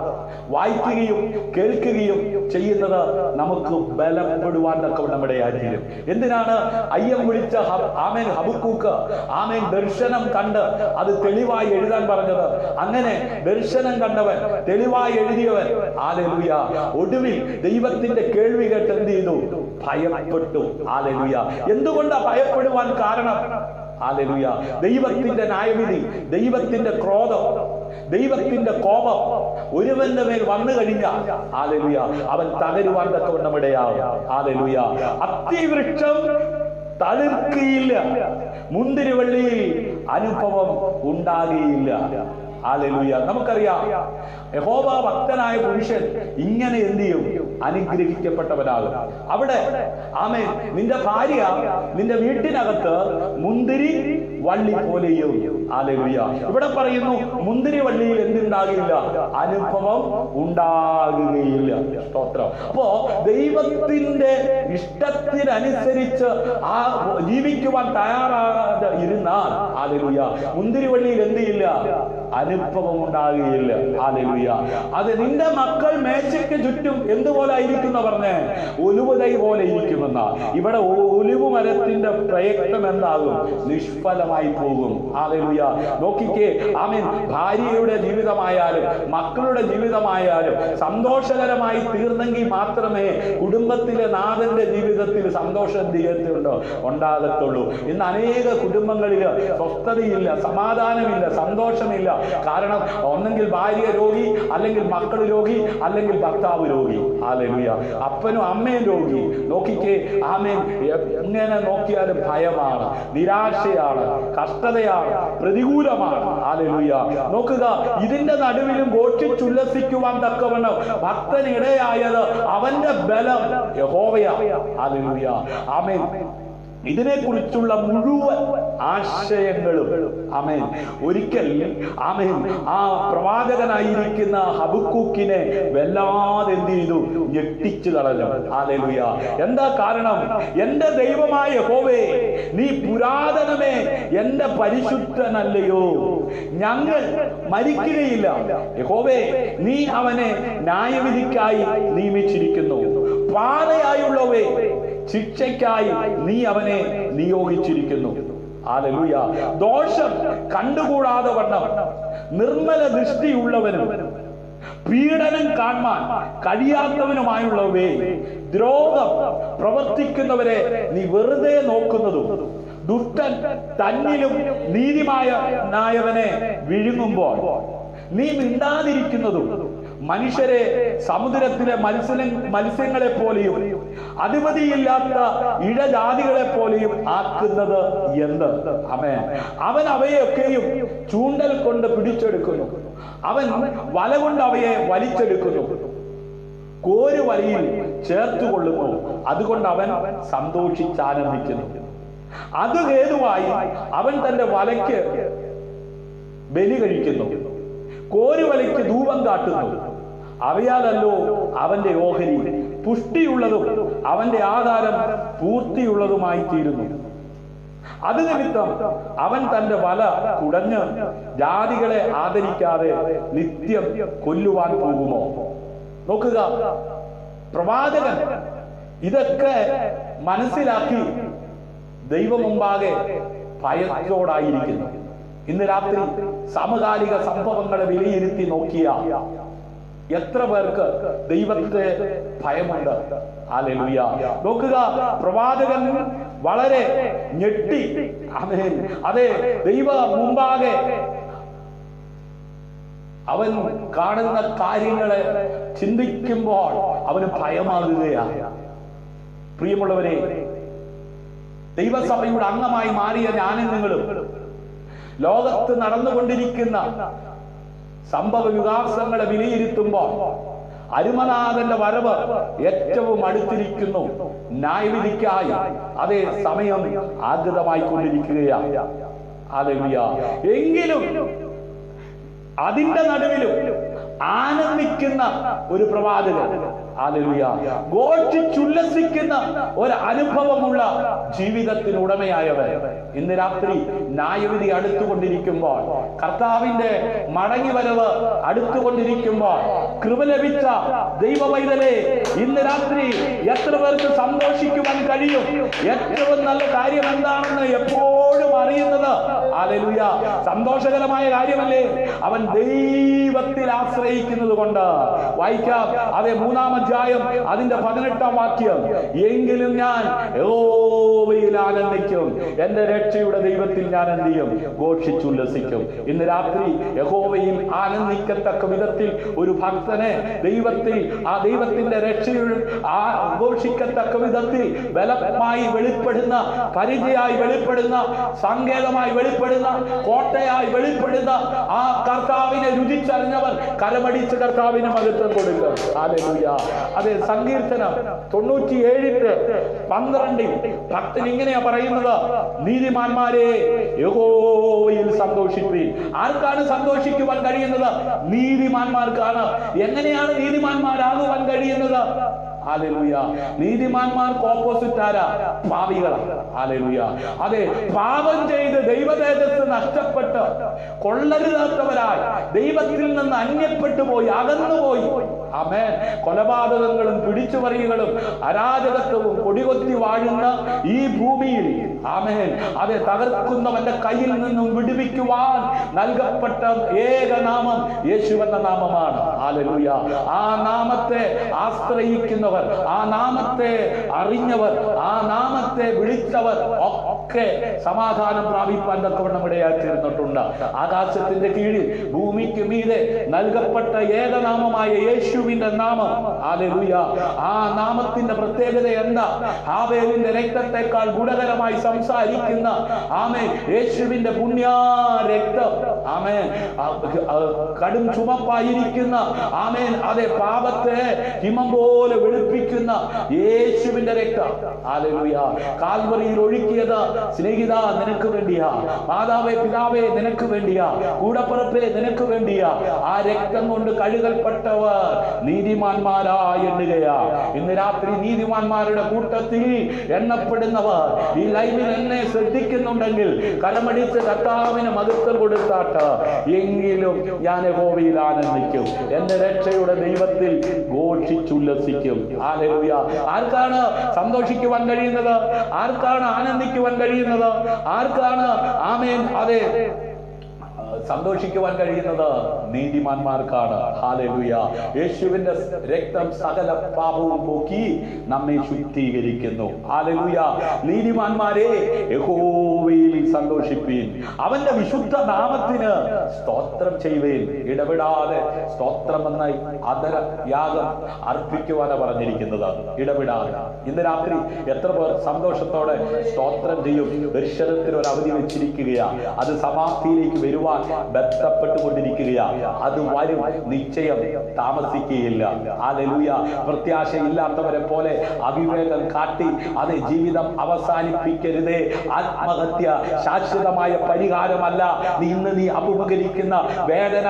വായിക്കുകയും കേൾക്കുകയും ചെയ്യുന്നത് നമുക്ക് ബലപ്പെടുവാൻ തക്കവണ്ണം ഇടയായിത്തീരും. എന്തിനാണ് അയ്യം വിളിച്ച ആമേൻ ഹബക്കൂക്ക് ആമേൻ ദർശനം കണ്ട് അത് തെളിവായി എഴുതാൻ പറഞ്ഞത്? അങ്ങനെ ദർശനം കണ്ടവൻ തെളിവായി എഴുതിയവൻ ഹല്ലേലൂയ ഒടുവിൽ ദൈവത്തിന്റെ കേൾവി കേട്ട് എന്ത് ചെയ്തു? ഭയപ്പെട്ടു. ഹല്ലേലൂയ. എന്തുകൊണ്ടാ ഭയപ്പെടുവാൻ കാരണം? ഹല്ലേലൂയ. ദൈവത്തിന്റെ ന്യായവിധി, ദൈവത്തിന്റെ ക്രോധം, ദൈവത്തിന്റെ കോപം ഒരുവന്റെ മേൽ വന്നു കഴിഞ്ഞാൽ ഹല്ലേലൂയ അവൻ തകരുവാൻ തക്കവണ്ണം ഇടയാവും. ഹല്ലേലൂയ. അത്തിവൃക്ഷം തളിർക്കുകയില്ല, മുന്തിരിവള്ളിയിൽ അനുഭവം ഉണ്ടാകുകയില്ല. ഹല്ലേലൂയ. നമുക്കറിയാം യഹോവ ഭക്തനായ പുരുഷൻ ഇങ്ങനെ എന്ത് ചെയ്യും? അനുഗ്രഹിക്കപ്പെട്ടവനാകും. അവിടെ ആമേൻ നിന്റെ ഭാര്യ നിന്റെ വീട്ടിനകത്ത് മുന്തിരി വള്ളി പോലെയും. ഹല്ലേലൂയ. ഇവിടെ പറയുന്നു മുന്തിരി വള്ളിയിൽ എന്തുണ്ടാകില്ല? അനുഭവം ഉണ്ടാകുകയില്ല. സ്തോത്രം. അപ്പോ ദൈവത്തിന്റെ ഇഷ്ടത്തിനനുസരിച്ച് ആ ജീവിക്കുവാൻ തയ്യാറാകാതെ ഇരുന്നാൽ ഹല്ലേലൂയ മുന്തിരി വള്ളിയിൽ എന്തില്ല? അനുഭവം ഉണ്ടാകുകയില്ല. ഹല്ലേലൂയ. അത് നിന്റെ മക്കൾ മേശയ്ക്ക് ചുറ്റും എന്തുപോലെ ആയിരിക്കുന്ന പറഞ്ഞേ? ഒലിവുതൈ പോലെ ഇരിക്കുമെന്ന. ഇവിടെ ഒലിവു മരത്തിന്റെ പ്രയത്നം എന്താകും? നിഷ്ഫലമായി പോകും. ഹല്ലേലൂയ. നോക്കിക്കേ ആമേൻ ഭാര്യയുടെ ജീവിതമായാലും മക്കളുടെ ജീവിതമായാലും സന്തോഷകരമായി തീർന്നെങ്കിൽ മാത്രമേ കുടുംബത്തിലെ നാഥന്റെ ജീവിതത്തിൽ സന്തോഷം ഉണ്ടാകത്തുള്ളൂ. ഇന്ന് അനേക കുടുംബങ്ങളിൽ സ്വസ്ഥതയില്ല, സമാധാനമില്ല, സന്തോഷമില്ല. കാരണം ഒന്നെങ്കിൽ ഭാര്യ രോഗി, അല്ലെങ്കിൽ മക്കൾ രോഗി, അല്ലെങ്കിൽ ഭർത്താവ് രോഗി. ഹല്ലേലൂയ. അപ്പനും അമ്മയും രോഗി. നോക്കിക്കേ ആമേൻ എങ്ങനെ നോക്കിയാലും ഭയമാണ്, നിരാശയാണ്, കഷ്ടതയാണ്, പ്രതികൂലമാണ്. ഹല്ലേലൂയ. നോക്കുക, ഇതിന്റെ നടുവിലും ഘോഷിച്ചുല്ലസിക്കുവാൻ തക്കവണ്ണം ഭക്തനിടയായത് അവന്റെ ബലം യഹോവയാണ്. ഹല്ലേലൂയ. ആമേൻ ഇതിനെക്കുറിച്ചുള്ള മുഴുവൻ ആശയങ്ങളും ആമേൻ ഒരിക്കൽ ആമേൻ ആ പ്രവാചകനായിരിക്കുന്ന ഹബക്കൂക്കിനെ വല്ലാതെ എന്ത് ചെയ്തു? ഞെട്ടിച്ചു കളഞ്ഞു. ഹല്ലേലൂയ. എന്താ കാരണം? എന്റെ ദൈവമായ യഹോവേ, നീ പുരാതനമേ, എന്റെ പരിശുദ്ധനല്ലയോ? ഞങ്ങൾ മരിക്കുകയില്ല. യഹോവേ, നീ അവനെ ന്യായവിധിക്കായി നിയമിച്ചിരിക്കുന്നു. പാതയായുള്ളവേ, ശിക്ഷയ്ക്കായി നീ അവനെ നിയോഗിച്ചിരിക്കുന്നു. ഹല്ലേലൂയ. ദോഷം കണ്ടുകൂടാതെ വണ്ണം നിർമ്മല ദൃഷ്ടിയുള്ളവനും പീഡനം കാണാൻ കഴിയാത്തവനുമായുള്ളവേ, ദ്രോഹം പ്രവർത്തിക്കുന്നവരെ നീ വെറുതെ നോക്കുന്നതും ദുഷ്ടൻ തന്നിലും നീതിമാനായവനെ വിഴുങ്ങുമ്പോൾ നീ മിണ്ടാതിരിക്കുന്നതും മനുഷ്യരെ സമുദ്രത്തിലെ മത്സ്യങ്ങളെ പോലെയും അധിപതിയില്ലാത്ത ഇഴജാതികളെ പോലെയും ആക്കുന്നത് എന്ത്? ആമേൻ. അവൻ അവയെയൊക്കെയും ചൂണ്ടൽ കൊണ്ട് പിടിച്ചെടുക്കുന്നു, അവൻ വല കൊണ്ട് അവയെ വലിച്ചെടുക്കുന്നു, കോരുവലയിൽ ചേർത്തുകൊള്ളുന്നു, അതുകൊണ്ട് അവൻ സന്തോഷിച്ചാനന്ദിക്കുന്നു. അത് ഹേതുവായി അവൻ തന്റെ വലയ്ക്ക് ബലി കഴിക്കുന്നു, കോരുവലയ്ക്ക് ധൂപം കാട്ടുന്നു. അവയാലല്ലോ അവന്റെ ഓഹരി പുഷ്ടിയുള്ളതും അവന്റെ ആധാരം പൂർത്തിയുള്ളതുമായി തീരുന്നു. അത് നിമിത്തം അവൻ തന്റെ വല കുടഞ്ഞ് ജാതികളെ ആദരിക്കാതെ നിത്യം കൊല്ലുവാൻ പോകുമോ? നോക്കുക, പ്രവാചകൻ ഇതൊക്കെ മനസ്സിലാക്കി ദൈവം മുമ്പാകെ ഭയത്തോടായിരിക്കുന്നു. ഇന്ന് രാത്രി സമകാലിക സംഭവങ്ങളെ വിലയിരുത്തി നോക്കിയ എത്ര പേർക്ക് ദൈവത്തെ ഭയമുണ്ട്? ഹല്ലേലൂയ. നോക്കുക, പ്രവാചകൻ വളരെ ഞെട്ടി. ആമേൻ. അതെ, ദൈവ മുമ്പാകെ അവൻ കാണുന്ന കാര്യങ്ങളെ ചിന്തിക്കുമ്പോൾ അവന് ഭയമാകുകയാണ്. പ്രിയമുള്ളവരെ, ദൈവസഭയുടെ അംഗമായി മാറിയ ഞാനും നിങ്ങളും ലോകത്ത് നടന്നുകൊണ്ടിരിക്കുന്ന സംഭവ വികാസങ്ങളെ വിലയിരുത്തുമ്പോൾ അരുമനാഥന്റെ വരവ് ഏറ്റവും അടുത്തിരിക്കുന്നു. ന്യായവിധിക്കായി അതേ സമയം ആഗതമായി കൊണ്ടിരിക്കുകയാണ്. ഹല്ലേലൂയ. എങ്കിലും അതിന്റെ നടുവിലും ആനന്ദിക്കുന്ന ഒരു പ്രവാചകൻ, ഹല്ലേലൂയ, ഘോഷിച്ചുല്ലസിക്കുന്ന ഒരു അനുഭവമുള്ള ജീവിതത്തിന് ഉടമയായവൻ ഇന്ന് രാത്രി ന്യായവിധി അടുത്തുകൊണ്ടിരിക്കുമ്പോൾ, കർത്താവിന്റെ മടങ്ങിവരവ് അടുത്തുകൊണ്ടിരിക്കുമ്പോൾ കൃപ ലഭിച്ച ദൈവവൈതലേ, ഇന്ന് രാത്രി എത്ര പേർക്ക് സന്തോഷിക്കുവാൻ കഴിയും? ഏറ്റവും നല്ല കാര്യം എന്താണെന്ന് എപ്പോഴും അറിയുന്നത്, ഹല്ലേലൂയ, സന്തോഷകരമായ കാര്യമല്ലേ? അവൻ ദൈവത്തിൽ ആശ്രയിക്കുന്നത് കൊണ്ട്. വായിക്കാം, അതേ 3-ാം അധ്യായം അതിന്റെ 18-ാം വാക്യം. എങ്കിലും ഞാൻ യഹോവയിൽ ആനന്ദിക്കും, എന്റെ രക്ഷയുടെ ദൈവത്തിൽ ഞാൻ എന്ത് ചെയ്യും? ഘോഷിച്ചുല്ലസിക്കും. ഇന്ന് രാത്രി യഹോവയിൽ ആനന്ദിക്കത്തക്ക വിധത്തിൽ ഒരു ഭക്തനെ ദൈവത്തിൽ, ആ ദൈവത്തിന്റെ രക്ഷയിൽ ആഘോഷിക്കത്തക്ക വിധത്തിൽ ബലമായി വെളിപ്പെടുന്ന, പരിചയായി വെളിപ്പെടുന്ന, സങ്കേതമായി വെളിപ്പെടുന്ന, കോട്ടയായി വെളിപ്പെടുന്ന ആ കർത്താവിനെ രുചിച്ചറിഞ്ഞവർ കരമടിച്ച് കർത്താവിന് മഹത്വം കൊടുക്കുക. ഹല്ലേലൂയ. അതെ, സങ്കീർത്തനം 97:12 ഭക്തൻ ഇങ്ങനെയാ പറയുന്നത്, നീതിമാന്മാരെ യഹോവയിൽ സന്തോഷിപ്പീൻ. ആർക്കാണ് സന്തോഷിക്കുവാൻ കഴിയുന്നത്? നീതിമാന്മാർക്കാണ്. എങ്ങനെയാണ് നീതിമാന്മാരാകുവാൻ കഴിയുന്നത്? ഹല്ലേലൂയ. നീതിമാന്മാർക്ക് ഓപ്പോസിറ്റ് ആരാ? പാപികളാണ്. ഹല്ലേലൂയ. അതെ, പാപം ചെയ്ത് ദൈവതേജസ് നഷ്ടപ്പെട്ട് കൊള്ളരുതാത്തവരായി ദൈവത്തിൽ നിന്ന് അന്യപ്പെട്ടു പോയി, അകന്നുപോയി. ആമേൻ. കൊലപാതകങ്ങളും പിടിച്ചുപറികളും അരാജകത്വവും കൊടികൊത്തി വാഴുന്ന ഈ ഭൂമിയിൽ, ആമേൻ, അതെ, തകർക്കുന്നവന്റെ കയ്യിൽ നിന്നും വിടുവിക്കുവാൻ നൽകപ്പെട്ട ഏക നാമം യേശുവെന്ന നാമമാണ്. ഹല്ലേലൂയ. ആ നാമത്തെ ആശ്രയിക്കുന്നവർ, ആ നാമത്തെ അറിഞ്ഞവർ, ആ നാമത്തെ വിളിച്ചവർ ഒക്കെ സമാധാനം പ്രാപിപ്പാൻ തക്കവണ്ണം ഇടയായി തീർന്നിട്ടുണ്ട്. ആകാശത്തിന്റെ കീഴിൽ ഭൂമിക്ക് മീതെ നൽകപ്പെട്ട ഏകനാമമായ യേശുവിന്റെ നാമം. ഹല്ലേലൂയ. ആ നാമത്തിന്റെ പ്രത്യേകത എന്താ? ഹാബേലിന്റെ രക്തത്തെക്കാൾ ഗുണകരമായി സംസാരിക്കുന്ന, ആമേൻ, യേശുവിന്റെ പുണ്യ രക്തം, ആമേൻ, കടും ചുമപ്പായിരിക്കുന്ന, ആമേൻ, അതെ, പാപത്തെ ഹിമം പോലെ വെളുപ്പിക്കുന്ന യേശുവിന്റെ രക്തം. ഹല്ലേലൂയ. കാൽവറിയിൽ ഒഴുക്കിയത് സ്നേഹിത നിനക്ക് വേണ്ടിയാ, മാതാവേ, പിതാവേ നിനക്ക് വേണ്ടിയാ, കൂടപ്പുറപ്പേ നിനക്ക് വേണ്ടിയാ. ആ രക്തം കൊണ്ട് കഴുകൽപ്പെട്ടവർ നീതിമാന്മാരായി എണ്ണുകയാ. ഇന്ന് രാത്രി നീതിമാന്മാരുടെ കൂട്ടത്തിൽ എണ്ണപ്പെടുന്നവർ ഈ ലൈവിൽ എന്നെ ശ്രദ്ധിക്കുന്നുണ്ടെങ്കിൽ കരമടിച്ച് കർത്താവിന് മഹത്വം കൊടുത്താട്ട്, എങ്കിലും ഞാൻ യഹോവയിൽ ആനന്ദിക്കും, എന്റെ രക്ഷയുടെ ദൈവത്തിൽ ഘോഷിച്ചുല്ലസിക്കും. ഹല്ലേലൂയ. ആർക്കാണ് സന്തോഷിക്കുവാൻ കഴിയുന്നത്? ആർക്കാണ് ആനന്ദിക്കുവാൻ കഴിയുന്നത്? ആർക്കാണ്, ആമേൻ, അതെ, സന്തോഷിക്കുവാൻ കഴിയുന്നത്? നീതിമാന്മാർക്കാണ്. ഹല്ലേലൂയ. യേശുവിന്റെ രക്തം സകല പാപവും പോക്കി നമ്മെ ശുദ്ധീകരിക്കുന്നു. ഹല്ലേലൂയ. നീതിമാന്മാരെ യഹോവയിൽ സന്തോഷിപ്പീൻ, അവന്റെ വിശുദ്ധ നാമത്തിന് സ്തോത്രം ചെയ്യുവേൻ. ഇടപെടാതെ സ്തോത്രം എന്ന അതര യാഗം അർപ്പിക്കുവാനാണ് പറഞ്ഞിരിക്കുന്നത്. ഇടപെടാതെ. ഇന്ന് രാത്രി എത്ര പേർ സന്തോഷത്തോടെ സ്തോത്രം ചെയ്യും? ദർശനത്തിന് ഒരു അവധി വെച്ചിരിക്കുകയാണ്. അത് സമാപ്തിയിലേക്ക് വരുവാൻ ബന്ധപ്പെട്ടുകൊണ്ടിരിക്കുകയാണ്. അത് വരും, നിശ്ചയം, താമസിക്കുകയില്ല. ഹല്ലേലൂയ. പ്രത്യാശയില്ലാത്തവരെ പോലെ അവിവേകം കാട്ടി അത് ജീവിതം അവസാനിപ്പിക്കരുതേ. ആത്മഹത്യ ശാശ്വതമായ പരിഹാരമല്ല. ഇന്ന് നീ അഭിമുഖീകരിക്കുന്ന വേദന,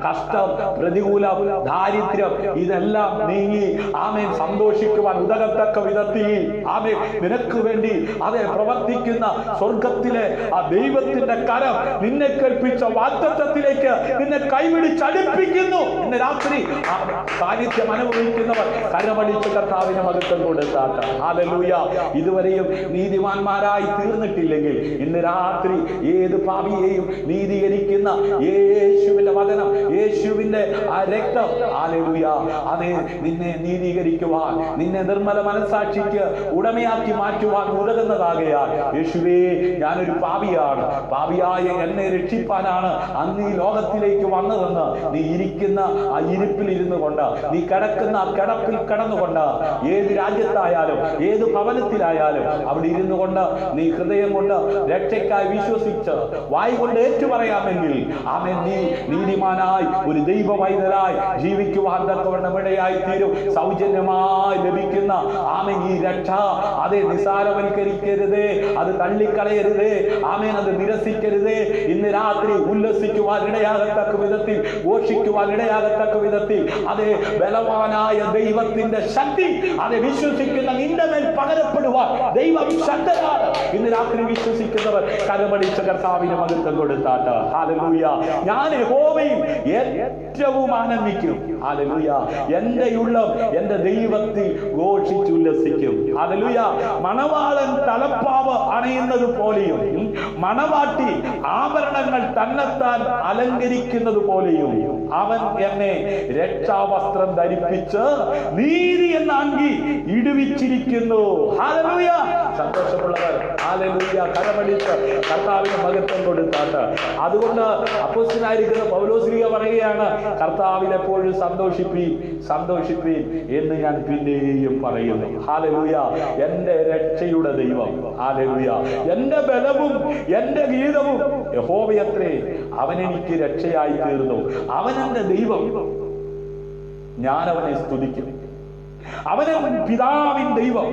കഷ്ടം, പ്രതികൂലം, ദാരിദ്ര്യം ഇതെല്ലാം നീങ്ങി, ആമേൻ, സന്തോഷിക്കുവാൻ ഉതകത്തക്ക വിധത്തിൽ, ആമേൻ, നിനക്ക് വേണ്ടി അതെ പ്രവർത്തിക്കുന്ന സ്വർഗത്തിലെ ആ ദൈവത്തിന്റെ കരം നിന്നെ കേൾപ്പിച്ച വാഗ്ദത്തത്തിലേക്ക് നിന്നെ കൈപിടിച്ചടുപ്പിക്കുന്നു. ഇന്ന് രാത്രി ആ സാന്നിധ്യം അനുഭവിക്കുന്നവർ കരമടിച്ച് കർത്താവിന് മഹത്വം കൊടുത്താട്ടെ. ഹല്ലേലൂയ. ഇതുവരെയും നീതിമാന്മാരായി തീർന്നിട്ടില്ലെങ്കിൽ ഇന്ന് രാത്രി ഏത് പാപിയെയും നീതീകരിക്കുന്ന യേശുവിന്റെ വചനം, യേശുവിന്റെ ആ രക്തം, ഹല്ലേലൂയ, അതേ നിന്നെ നീതീകരിക്കുവാൻ, നിന്നെ നിർമ്മല മനസ്സാക്ഷിക്ക് ഉടമയാക്കി മാറ്റുവാൻ ഉതകുന്നതാകയാൽ യേശുവേ, ഞാനൊരു പാപിയാണ്, പാപിയായ എന്നെ രക്ഷിപ്പാനാണ് അന്ന് ഈ ലോകത്തിലേക്ക് വന്നതെന്ന് നീ ഇരിക്കുന്ന ആ ഇരിപ്പിൽ ഇരുന്നു കൊണ്ട്, നീ കിടക്കുന്ന ആ കിടപ്പിൽ കിടന്നുകൊണ്ട്, ഏത് രാജ്യത്തായാലും ഏത് ഭവനത്തിലായാലും അവിടെ ഇരുന്നു കൊണ്ട് നീ ഹൃദയം കൊണ്ട് രക്ഷയ്ക്കായി വിശ്വസിച്ച് വായി കൊണ്ട് ഏറ്റുപറയാമെങ്കിൽ ആമേൻ, നീ നീതിമാനായി ഒരു ദൈവ വൈതലായി ജീവിക്കുവാൻ തക്കവണ്ണം ഇടയായി തീരും. സൗജന്യമായി ലഭിക്കുന്ന ആമേൻ ഈ രക്ഷ അതെ നിസാരവൽക്കരിക്കരുതേ, അത് തള്ളിക്കളയരുതേ, ആമേൻ, അത് നിരസിക്കരുതേ. ഇന്ന് രാത്രി ഉല്ലസിക്കുവാൻ ഇടയാകത്തക്ക വിധത്തിൽ, ഘോഷിക്കുവാൻ ഇടയാകത്തക്ക വിധത്തിൽ അതേ ബലവാനായ ദൈവത്തിന്റെ ശക്തി അതെ വിശ്വസിക്കുന്ന നിന്റെ മേൽ പകരപ്പെടുവാൻ ദൈവം ശക്തനാണ്. ഇന്ന് രാത്രി വിശ്വസിക്കുന്നവർ കരമടിച്ച കർത്താവിന് മഹത്വം കൊടുത്താട്ട്. ഹല്ലേലൂയ. ഞാൻ യഹോവയിൽ ഏറ്റവും ആനന്ദിക്കും. ഹല്ലേലൂയ. എന്റെ ഉള്ളം എന്റെ ദൈവത്തിൽ ഘോഷിച്ചുല്ലസിക്കും. ഹല്ലേലൂയ. മണവാളൻ തലപ്പാവ് അണയുന്നത് പോലെയും മണവാട്ടി ആഭരണങ്ങൾ തന്നെത്താൻ അലങ്കരിക്കുന്നത് പോലെയും അവൻ എന്നെ രക്ഷാവസ്ത്രം ധരിപ്പിച്ച് നീതി എന്ന അങ്കി ഇടുവിച്ചിരിക്കുന്നു. ഹല്ലേലൂയ. സന്തോഷമുള്ളവർ ഹല്ലേലൂയ കരമടിച്ച് കർത്താവിന് മഹത്വം കൊടുത്താട്ട്. അതുകൊണ്ട് അപ്പോസ്തലനായിരിക്കുന്ന പൗലോസ്ലീഹ പറയുകയാണ്, കർത്താവിൽ എപ്പോഴും സന്തോഷിപ്പീൻ, സന്തോഷിപ്പീൻ എന്ന് ഞാൻ പിന്നെയും പറയുന്നു. ഹല്ലേലൂയ. എന്റെ രക്ഷയുടെ ദൈവം, ഹല്ലേലൂയ, എന്റെ ബലവും എന്റെ ഗീതവും യഹോവയത്രേ, അവനെനിക്ക് രക്ഷയായി തീർന്നു. അവനെന്റെ ദൈവം, ഞാനവനെ സ്തുതിക്കും. അവൻ പിതാവിൻ ദൈവം,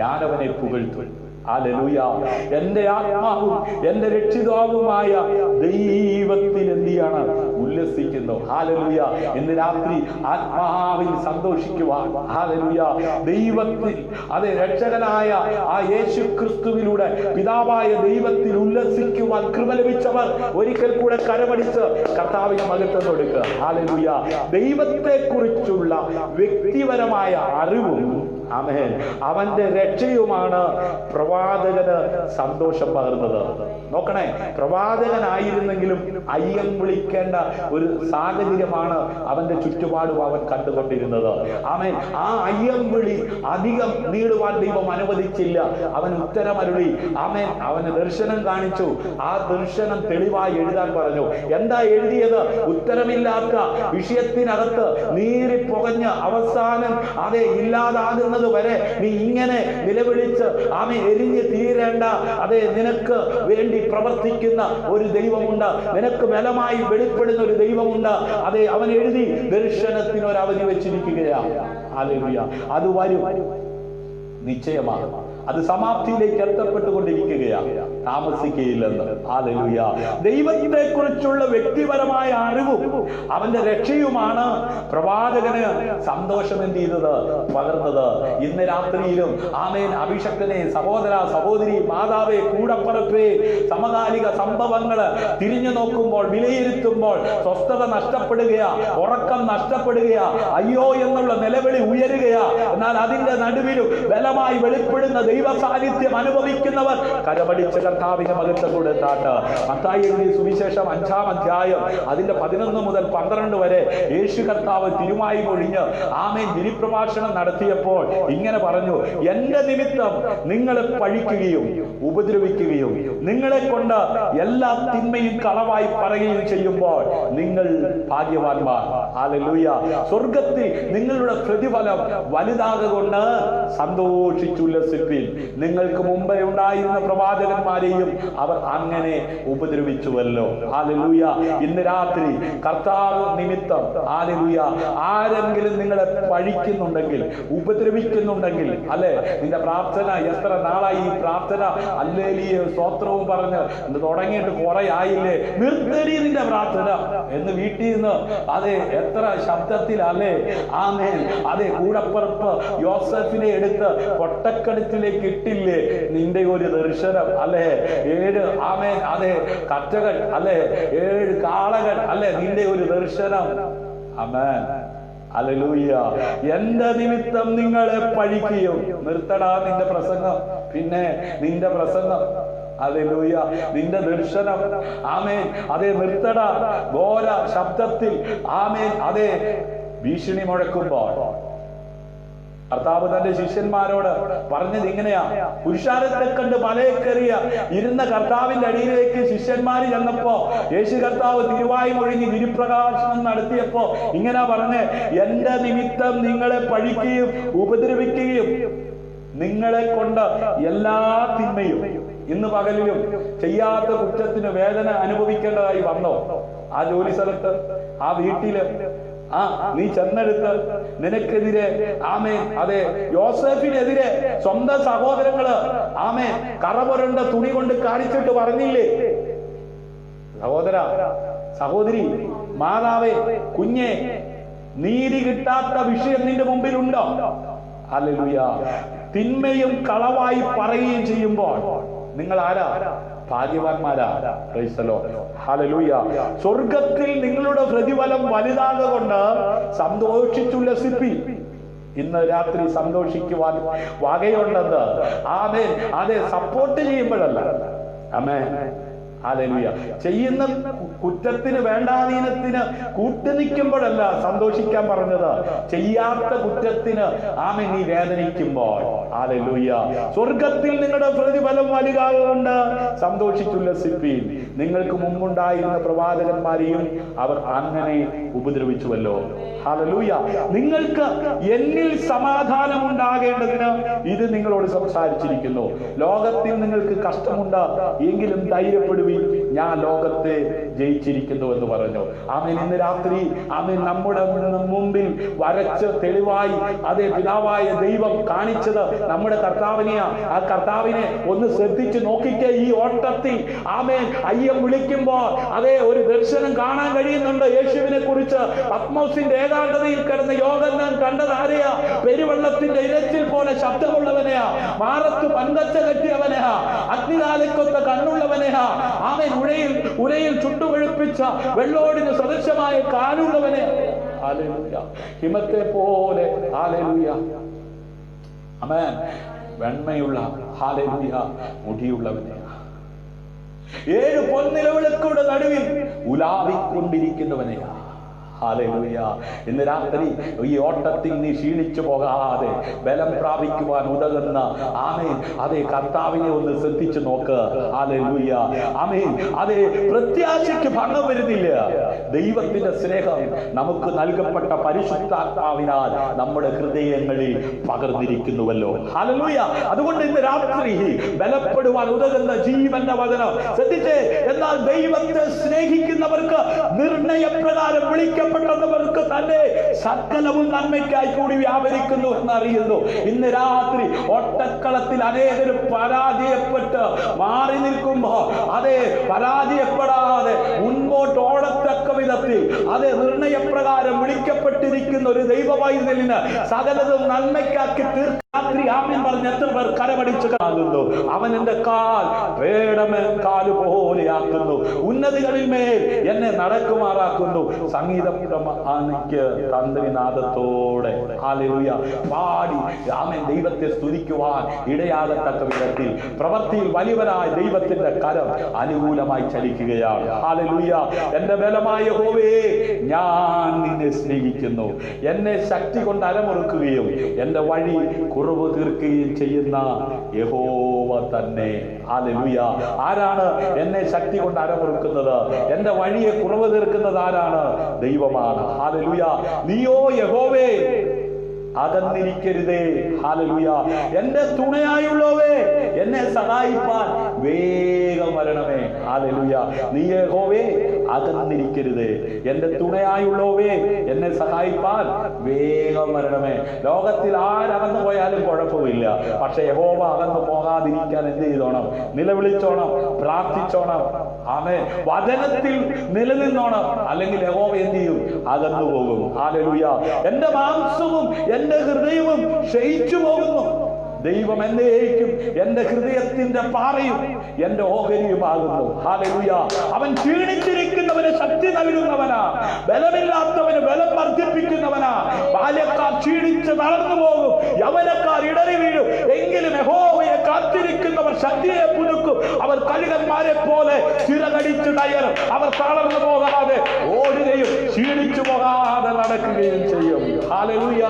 ഞാനവനെ പുകഴ്ത്തും. ഹല്ലേലൂയ. എന്റെ ആത്മാവും എന്റെ രക്ഷിതാവുമായ ദൈവത്തിൽ എന്ത് ചെയ്യാണ്? ഉല്ലസിക്കുന്നു. ഹല്ലേലൂയ. ഇന്ന് രാത്രി ആത്മാവിൽ സന്തോഷിക്കുവാൻ, ഹല്ലേലൂയ, ദൈവത്തിൽ അതെ രക്ഷകനായ ആ യേശു ക്രിസ്തുവിലൂടെ പിതാവായ ദൈവത്തിൽ ഉല്ലസിക്കുവാൻ കൃപ ലഭിച്ചവർ ഒരിക്കൽ കൂടെ കരമടിച്ച് കർത്താവിന് മഹത്വം കൊടുക്കുക. ഹല്ലേലൂയ. ദൈവത്തെ കുറിച്ചുള്ള വ്യക്തിപരമായ അറിവും ആമേൻ അവന്റെ രക്ഷയുമാണ് പ്രവാചകന് സന്തോഷം പകർന്നത്. നോക്കണേ, പ്രവാചകനായിരുന്നെങ്കിലും അയ്യം വിളിക്കേണ്ട ഒരു സാഹചര്യമാണ് അവന്റെ ചുറ്റുപാടും അവൻ കണ്ടുകൊണ്ടിരുന്നത്. ആമേൻ. ആ അയ്യം വിളി അധികം നീളുവാൻ ദൈവം അനുവദിച്ചില്ല. അവൻ ഉത്തരമരുളി. ആമേൻ. അവന് ദർശനം കാണിച്ചു. ആ ദർശനം തെളിവായി എഴുതാൻ പറഞ്ഞു. എന്താ എഴുതിയത്? ഉത്തരമില്ലാത്ത വിഷയത്തിനകത്ത് നീറി പുകഞ്ഞ് അവസാനം അതെ ഇല്ലാതാകുന്നത് വരെ നീ ഇങ്ങനെ നിലവിളിച്ച് ആമേ എരിഞ്ഞ് തീരേണ്ട, അതെ നിനക്ക് വേണ്ടി പ്രവർത്തിക്കുന്ന ഒരു ദൈവമുണ്ട്, നിനക്ക് ബലമായി വെളിപ്പെടുന്ന ഒരു ദൈവമുണ്ട്. അതെ അവൻ എഴുതി ദർശനത്തിന് ഒരു അവധി വെച്ചിരിക്കുകയാണ്. ഹല്ലേലൂയ. അത് വരും, നിശ്ചയമാണ്. അത് സമാപ്തിയിലേക്ക് എത്തപ്പെട്ടുകൊണ്ടിരിക്കുകയാണ്, താമസിക്കുകയില്ലെന്ന്. ഹല്ലേലൂയ. ദൈവത്തെ കുറിച്ചുള്ള വ്യക്തിപരമായ അറിവും അവന്റെ രക്ഷയുമാണ് പ്രവാചകന് സന്തോഷം എന്ത് ചെയ്തത്? പകർന്നത്. ഇന്ന് രാത്രിയിലും ആമേൻ അഭിഷക്തനെ, സഹോദര സഹോദരി, മാതാവേ, കൂടപ്പറപ്പേ, സമകാലിക സംഭവങ്ങള് തിരിഞ്ഞു നോക്കുമ്പോൾ, വിലയിരുത്തുമ്പോൾ സ്വസ്ഥത നഷ്ടപ്പെടുകയാ, ഉറക്കം നഷ്ടപ്പെടുകയാ, അയ്യോ എന്നുള്ള നിലവിളി ഉയരുകയാ. എന്നാൽ അതിന്റെ നടുവിലും ബലമായി വെളിപ്പെടുന്ന ദൈവ സാന്നിധ്യം അനുഭവിക്കുന്നവർ കരമടിച്ച് കർത്താവിന്റെ മഹത്വം കൊടുത്താട്ട്. മത്തായി എഴുതിയ സുവിശേഷം 5-ാം അധ്യായം അതിന്റെ 11 മുതൽ 12 വരെ യേശു കർത്താവ് തിരുമായി ഒഴിഞ്ഞ് ആമേൻ ഗിരിപ്രഭാഷണം നടത്തിയപ്പോൾ ഇങ്ങനെ പറഞ്ഞു, എന്റെ നിമിത്തം നിങ്ങളെ പഴിക്കുകയും ഉപദ്രവിക്കുകയും നിങ്ങളെ കൊണ്ട് എല്ലാ തിന്മയും കളവായി പറയുകയും ചെയ്യുമ്പോൾ നിങ്ങൾ ഭാഗ്യവാന്മാർ. ഹല്ലേലൂയ. സ്വർഗത്തിൽ നിങ്ങളുടെ പ്രതിഫലം വലുതാകൊണ്ട് സന്തോഷിച്ചുല്ലസിപ്പീൻ. നിങ്ങൾക്ക് മുമ്പേ ഉണ്ടായിരുന്ന പ്രവാചകന്മാരെയും അവർ അങ്ങനെ ഉപദ്രവിച്ചുവല്ലോ. ഹല്ലേലൂയ. ഇന്ന് രാത്രി കർത്താവ് നിമിത്തം ഹല്ലേലൂയ ആരെങ്കിലും നിങ്ങളെ പഴിക്കുന്നുണ്ടെങ്കിൽ, ഉപദ്രവിക്കുന്നുണ്ടെങ്കിൽ, അല്ലെ നിന്റെ പ്രാർത്ഥന എത്ര നാളായി ഈ പ്രാർത്ഥന ഹല്ലേലൂയ സ്തോത്രവും പറഞ്ഞ് തുടങ്ങിയിട്ട് കുറെ ആയില്ലേ, നിർത്തരി നിന്റെ പ്രാർത്ഥന എന്ന് വീട്ടിൽ നിന്ന് അതെ എത്ര ശബ്ദത്തിൽ അല്ലേ ആമേൻ അതെ കൂടപ്പുറപ്പ് യോസഫിനെ എടുത്ത് കൊട്ടക്കടത്തിലേക്ക് ഇട്ടില്ലേ, നിന്റെ ഒരു ദർശനം വചനം അല്ലേ, 7 ആമേൻ അതെ കറ്റകൾ അല്ലെ, 7 കാളകൾ അല്ലെ, നിന്റെ ഒരു ദർശനം. Amen hallelujah. എന്റെ നിമിത്തം നിങ്ങളെ പഴിക്കുകയും. നിർത്തടാ നിന്റെ പ്രസംഗം, പിന്നെ നിന്റെ പ്രസംഗം. ഹല്ലേലൂയ. നിന്റെ ദർശനം ആമേൻ അതെ നിർത്തടാ. ഘോര ശബ്ദത്തിൽ ആമേൻ അതെ ഭീഷണി മുഴക്കുമ്പോൾ കർത്താവ് തന്റെ ശിഷ്യന്മാരോട് പറഞ്ഞത് ഇങ്ങനെയാ. പുരുഷാരത്തെ കണ്ട് മലയേക്കേറിയ ഇരുന്ന കർത്താവിന്റെ അടിയിലേക്ക് ശിഷ്യന്മാർ ചെന്നപ്പോ യേശു കർത്താവ് തിരുവായി മൊഴിഞ്ഞ് ഗിരിപ്രകാശനം നടത്തിയപ്പോ ഇങ്ങനെ പറഞ്ഞ്, എന്റെ നിമിത്തം നിങ്ങളെ പഴിക്കുകയും ഉപദ്രവിക്കുകയും നിങ്ങളെ കൊണ്ട് എല്ലാ തിന്മയും ഇന്ന് പകലിലും ചെയ്യാത്ത കുറ്റത്തിന് വേദന അനുഭവിക്കേണ്ടതായി വന്നോ? ആ ജോലി സ്ഥലത്ത്, ആ വീട്ടില്, നീ ചെന്നെടുത്ത് നിനക്കെതിരെ ആമേൻ അതെ യോസേഫിനെതിരെ സ്വന്തം സഹോദരങ്ങള് ആമേൻ കറപുരണ്ട തുണി കൊണ്ട് കാണിച്ചിട്ട് പറഞ്ഞില്ലേ, സഹോദര സഹോദരി മാതാവേ കുഞ്ഞെ, നീതി കിട്ടാത്ത വിഷയം നിന്റെ മുമ്പിലുണ്ടോ? ഹല്ലേലൂയ. തിന്മയും കളവായി പറയുകയും ചെയ്യുമ്പോൾ നിങ്ങൾ ആരാ? ഭാഗ്യവാന്മാരാ. Praise the lord. ഹല്ലേലൂയ. സ്വർഗത്തിൽ നിങ്ങളുടെ പ്രതിഫലം വലുതാകൊണ്ട് സന്തോഷിച്ചുല്ലസിപ്പി. ഇന്ന് രാത്രി സന്തോഷിക്കുവാൻ വകയുണ്ടെന്ന് ആമേൻ അതെ സപ്പോർട്ട് ചെയ്യുമ്പോഴല്ല, ആമേൻ ഹല്ലേലൂയ, ചെയ്യുന്ന കുറ്റത്തിന് വേണ്ടാധീനത്തിന് കൂട്ടുനിൽക്കുമ്പോഴല്ല സന്തോഷിക്കാൻ പറഞ്ഞത്, ചെയ്യാത്ത കുറ്റത്തിന് ആമേൻ നീ വേദനിക്കുമ്പോൾ. ഹല്ലേലൂയ. സ്വർഗത്തിൽ നിങ്ങളുടെ പ്രതിഫലം വലുതാകൊണ്ട് സന്തോഷിച്ചുല്ലസിപ്പീൻ. നിങ്ങൾക്ക് മുമ്പുണ്ടായിരുന്ന പ്രവാചകന്മാരെയും അവർ അങ്ങനെ ഉപദ്രവിച്ചുവല്ലോ. ഹല്ലേലൂയ. നിങ്ങൾക്ക് എന്നിൽ സമാധാനം ഉണ്ടാകേണ്ടതിന് ഇത് നിങ്ങളോട് സംസാരിച്ചിരിക്കുന്നു. ലോകത്തിൽ നിങ്ങൾക്ക് കഷ്ടമുണ്ട്, എങ്കിലും ധൈര്യപ്പെടുവീൻ, ഞാൻ ലോകത്തെ ജയിച്ചിരിക്കുന്നു എന്ന് പറഞ്ഞു. ആമേൻ. ഇന്ന് രാത്രി ആമേൻ നമ്മുടെ മുമ്പിൽ വരച്ച് തെളിവായി അതേ പിതാവായ ദൈവം കാണിച്ചത് നമ്മുടെ കർത്താവിനെയാ. ആ കർത്താവിനെ ഒന്ന് ശ്രദ്ധിച്ചു നോക്കിക്കേ. ഈ ഓട്ടത്തിൽ ആമേൻ അയ്യം വിളിക്കുമ്പോൾ അതേ ഒരു ദർശനം കാണാൻ കഴിയുന്നുണ്ട് യേശുവിനെ കുറിച്ച്. പത്മോസിന്റെ ഏകാന്തതയിൽ കിടന്ന് യോഹന്നാൻ കണ്ടത് ആരെയാ? പെരുവെള്ളത്തിന്റെ ഇരച്ചിൽ പോലെ ശബ്ദമുള്ളവനെയാ, മാറത്ത് പങ്കച്ച കെട്ടിയവനെയാ, അഗ്നികാലക്കൊത്ത കണ്ണുള്ളവനെയാ, ആമേൻ ഉരയിൽ ചുട്ടുപഴുപ്പിച്ച വെള്ളോടിന് സദൃശമായ കാലുള്ളവനെ. ഹല്ലേലൂയ. ഹിമത്തെ പോലെ ഹല്ലേലൂയ ആമേൻ വെണ്മയുള്ള ഹല്ലേലൂയ മുടിയുള്ളവനെ, 7 പൊൻനിലവിളക്കുകളുടെ നടുവിൽ ഉലാവിക്കൊണ്ടിരിക്കുന്നവനെയാ. ഹല്ലേലൂയ. ഇന്ന് രാത്രി ഈ ഓട്ടത്തിൽ നീ ക്ഷീണിച്ചു പോകാതെ ബലം പ്രാപിക്കുവാൻ ഉതകുന്ന ആമേൻ അതേ കർത്താവിനെ ഒന്ന് ശ്രദ്ധിച്ചു നോക്ക്. ഹല്ലേലൂയ. ആമേൻ അതേ പ്രത്യാശയ്ക്ക് ഭംഗം വരുന്നില്ല. ദൈവത്തിന്റെ സ്നേഹം നമുക്ക് നൽകപ്പെട്ട പരിശുദ്ധാത്മാവിനാൽ നമ്മുടെ ഹൃദയങ്ങളിൽ പകർന്നിരിക്കുന്നുവല്ലോ. ഹല്ലേലൂയ. അതുകൊണ്ട് ഇന്ന് രാത്രി ബലപ്പെടുവാൻ ഉതകുന്ന ജീവന്റെ വചനം ശ്രദ്ധിച്ചേ. എന്നാൽ ദൈവത്തെ സ്നേഹിക്കുന്നവർക്ക് നിർണയപ്രകാരം വിളിക്കപ്പെട്ടവർക്ക് തന്നെ സകലവും നന്മയ്ക്കായി കൂടി വ്യാപരിക്കുന്നു എന്നറിയുന്നു. ഇന്ന് രാത്രി ഒട്ടക്കളത്തിൽ അനേകരും പരാജയപ്പെട്ട് മാറി നിൽക്കുമ്പോ അതേ പരാജയപ്പെടാതെ മുൻപോട്ട് ഓടത്തക്ക വിധത്തിൽ അതേ നിർണയപ്രകാരം വിളിക്കപ്പെട്ടിരിക്കുന്ന ഒരു ദൈവവൈതലിന് സകലതും നന്മയ്ക്കാക്കി തീർക്കും. രാത്രി ആമേൻ പറഞ്ഞ എത്ര പേർ കരമടിച്ച് കാണുന്നു. അവൻ എന്റെ കാൽ കാല് പോലെയാക്കുന്നു, ഉന്നതികളിൽ മേൽ എന്നെ നടക്കുമാറാക്കുന്നു. സംഗീതം തന്ത്രിനാദത്തോടെ ഹല്ലേലൂയ പാടി ആമേൻ ദൈവത്തെ സ്തുതിക്കുവാൻ ഇടയാകത്തക്ക വിധത്തിൽ പ്രവൃത്തിയിൽ വലിയവനായ ദൈവത്തിന്റെ കരം അനുകൂലമായി ചലിക്കുകയാണ്. ഹല്ലേലൂയ. എന്റെ ബലമായ യഹോവേ, ഞാൻ നിന്നെ സ്നേഹിക്കുന്നു. എന്നെ ശക്തി കൊണ്ട് അരമുറുക്കുകയും എന്റെ വഴി കുറവ് തീർക്കുകയും ചെയ്യുന്ന യഹോവ തന്നെ. ഹല്ലേലൂയ. ആരാണ് എന്നെ ശക്തി കൊണ്ട് അരമുറുക്കുന്നത്? എന്റെ വഴിയെ കുറവ് തീർക്കുന്നത് ആരാണ്? ദൈവമാണ്. ഹല്ലേലൂയ. നീയോ യഹോവേ അകന്നിരിക്കരുതേ. ഹല്ലേലൂയ. എന്റെ തുണയായുള്ളവേ, എന്നെ സഹായിപ്പാൻ വേഗം വരണമേ. ഹല്ലേലൂയ. നീ യഹോവേ അകന്നിരിക്കരുതേ. എന്റെ തുണയായുള്ളവേ, എന്നെ സഹായിപ്പാൻ വേഗം വരണമേ. ലോകത്തിൽ ആരകന്നു പോയാലും കുഴപ്പമില്ല, പക്ഷെ യഹോവ അകന്നു പോകാതിരിക്കാൻ എന്ത് ചെയ്തോണം? നിലവിളിച്ചോണം, പ്രാർത്ഥിച്ചോണം. ആമേൻ. വചനത്തിൽ നിലനിന്നോണം. അല്ലെങ്കിൽ യഹോവ എന്ത് ചെയ്യും? അകന്നു പോകും. ഹല്ലേലൂയ. എന്റെ മാംസവും എന്റെ ഹൃദയവും ക്ഷയിച്ചു പോകുന്നു. ദൈവം എന്നേക്കും എന്റെ ഹൃദയത്തിന്റെ പാറയും എന്റെ ഓഹരിയുമാകുന്നു. ഹല്ലേലൂയ. അവൻ ക്ഷീണിച്ചിരിക്കുന്നവന് ശക്തി നൽകുന്നവനാ, ബലമില്ലാത്തവന് ബലം വർദ്ധിപ്പിക്കുന്നവനാ. ബാല്യക്കാർ ക്ഷീണിച്ച് തളർന്നു പോകും, യൗവനക്കാർ ഇടറി വീഴും, എങ്കിലും യഹോവയെ കാത്തിരിക്കുന്നവർ ശക്തിയെ പുതുക്കും. അവർ കഴുകന്മാരെ പോലെ ചിറകടിച്ച് കയറും. അവർ തളർന്നു പോകാതെ ഓടുകയും ക്ഷീണിച്ചു പോകാതെ നടക്കുകയും ചെയ്യും. ഹല്ലേലൂയ.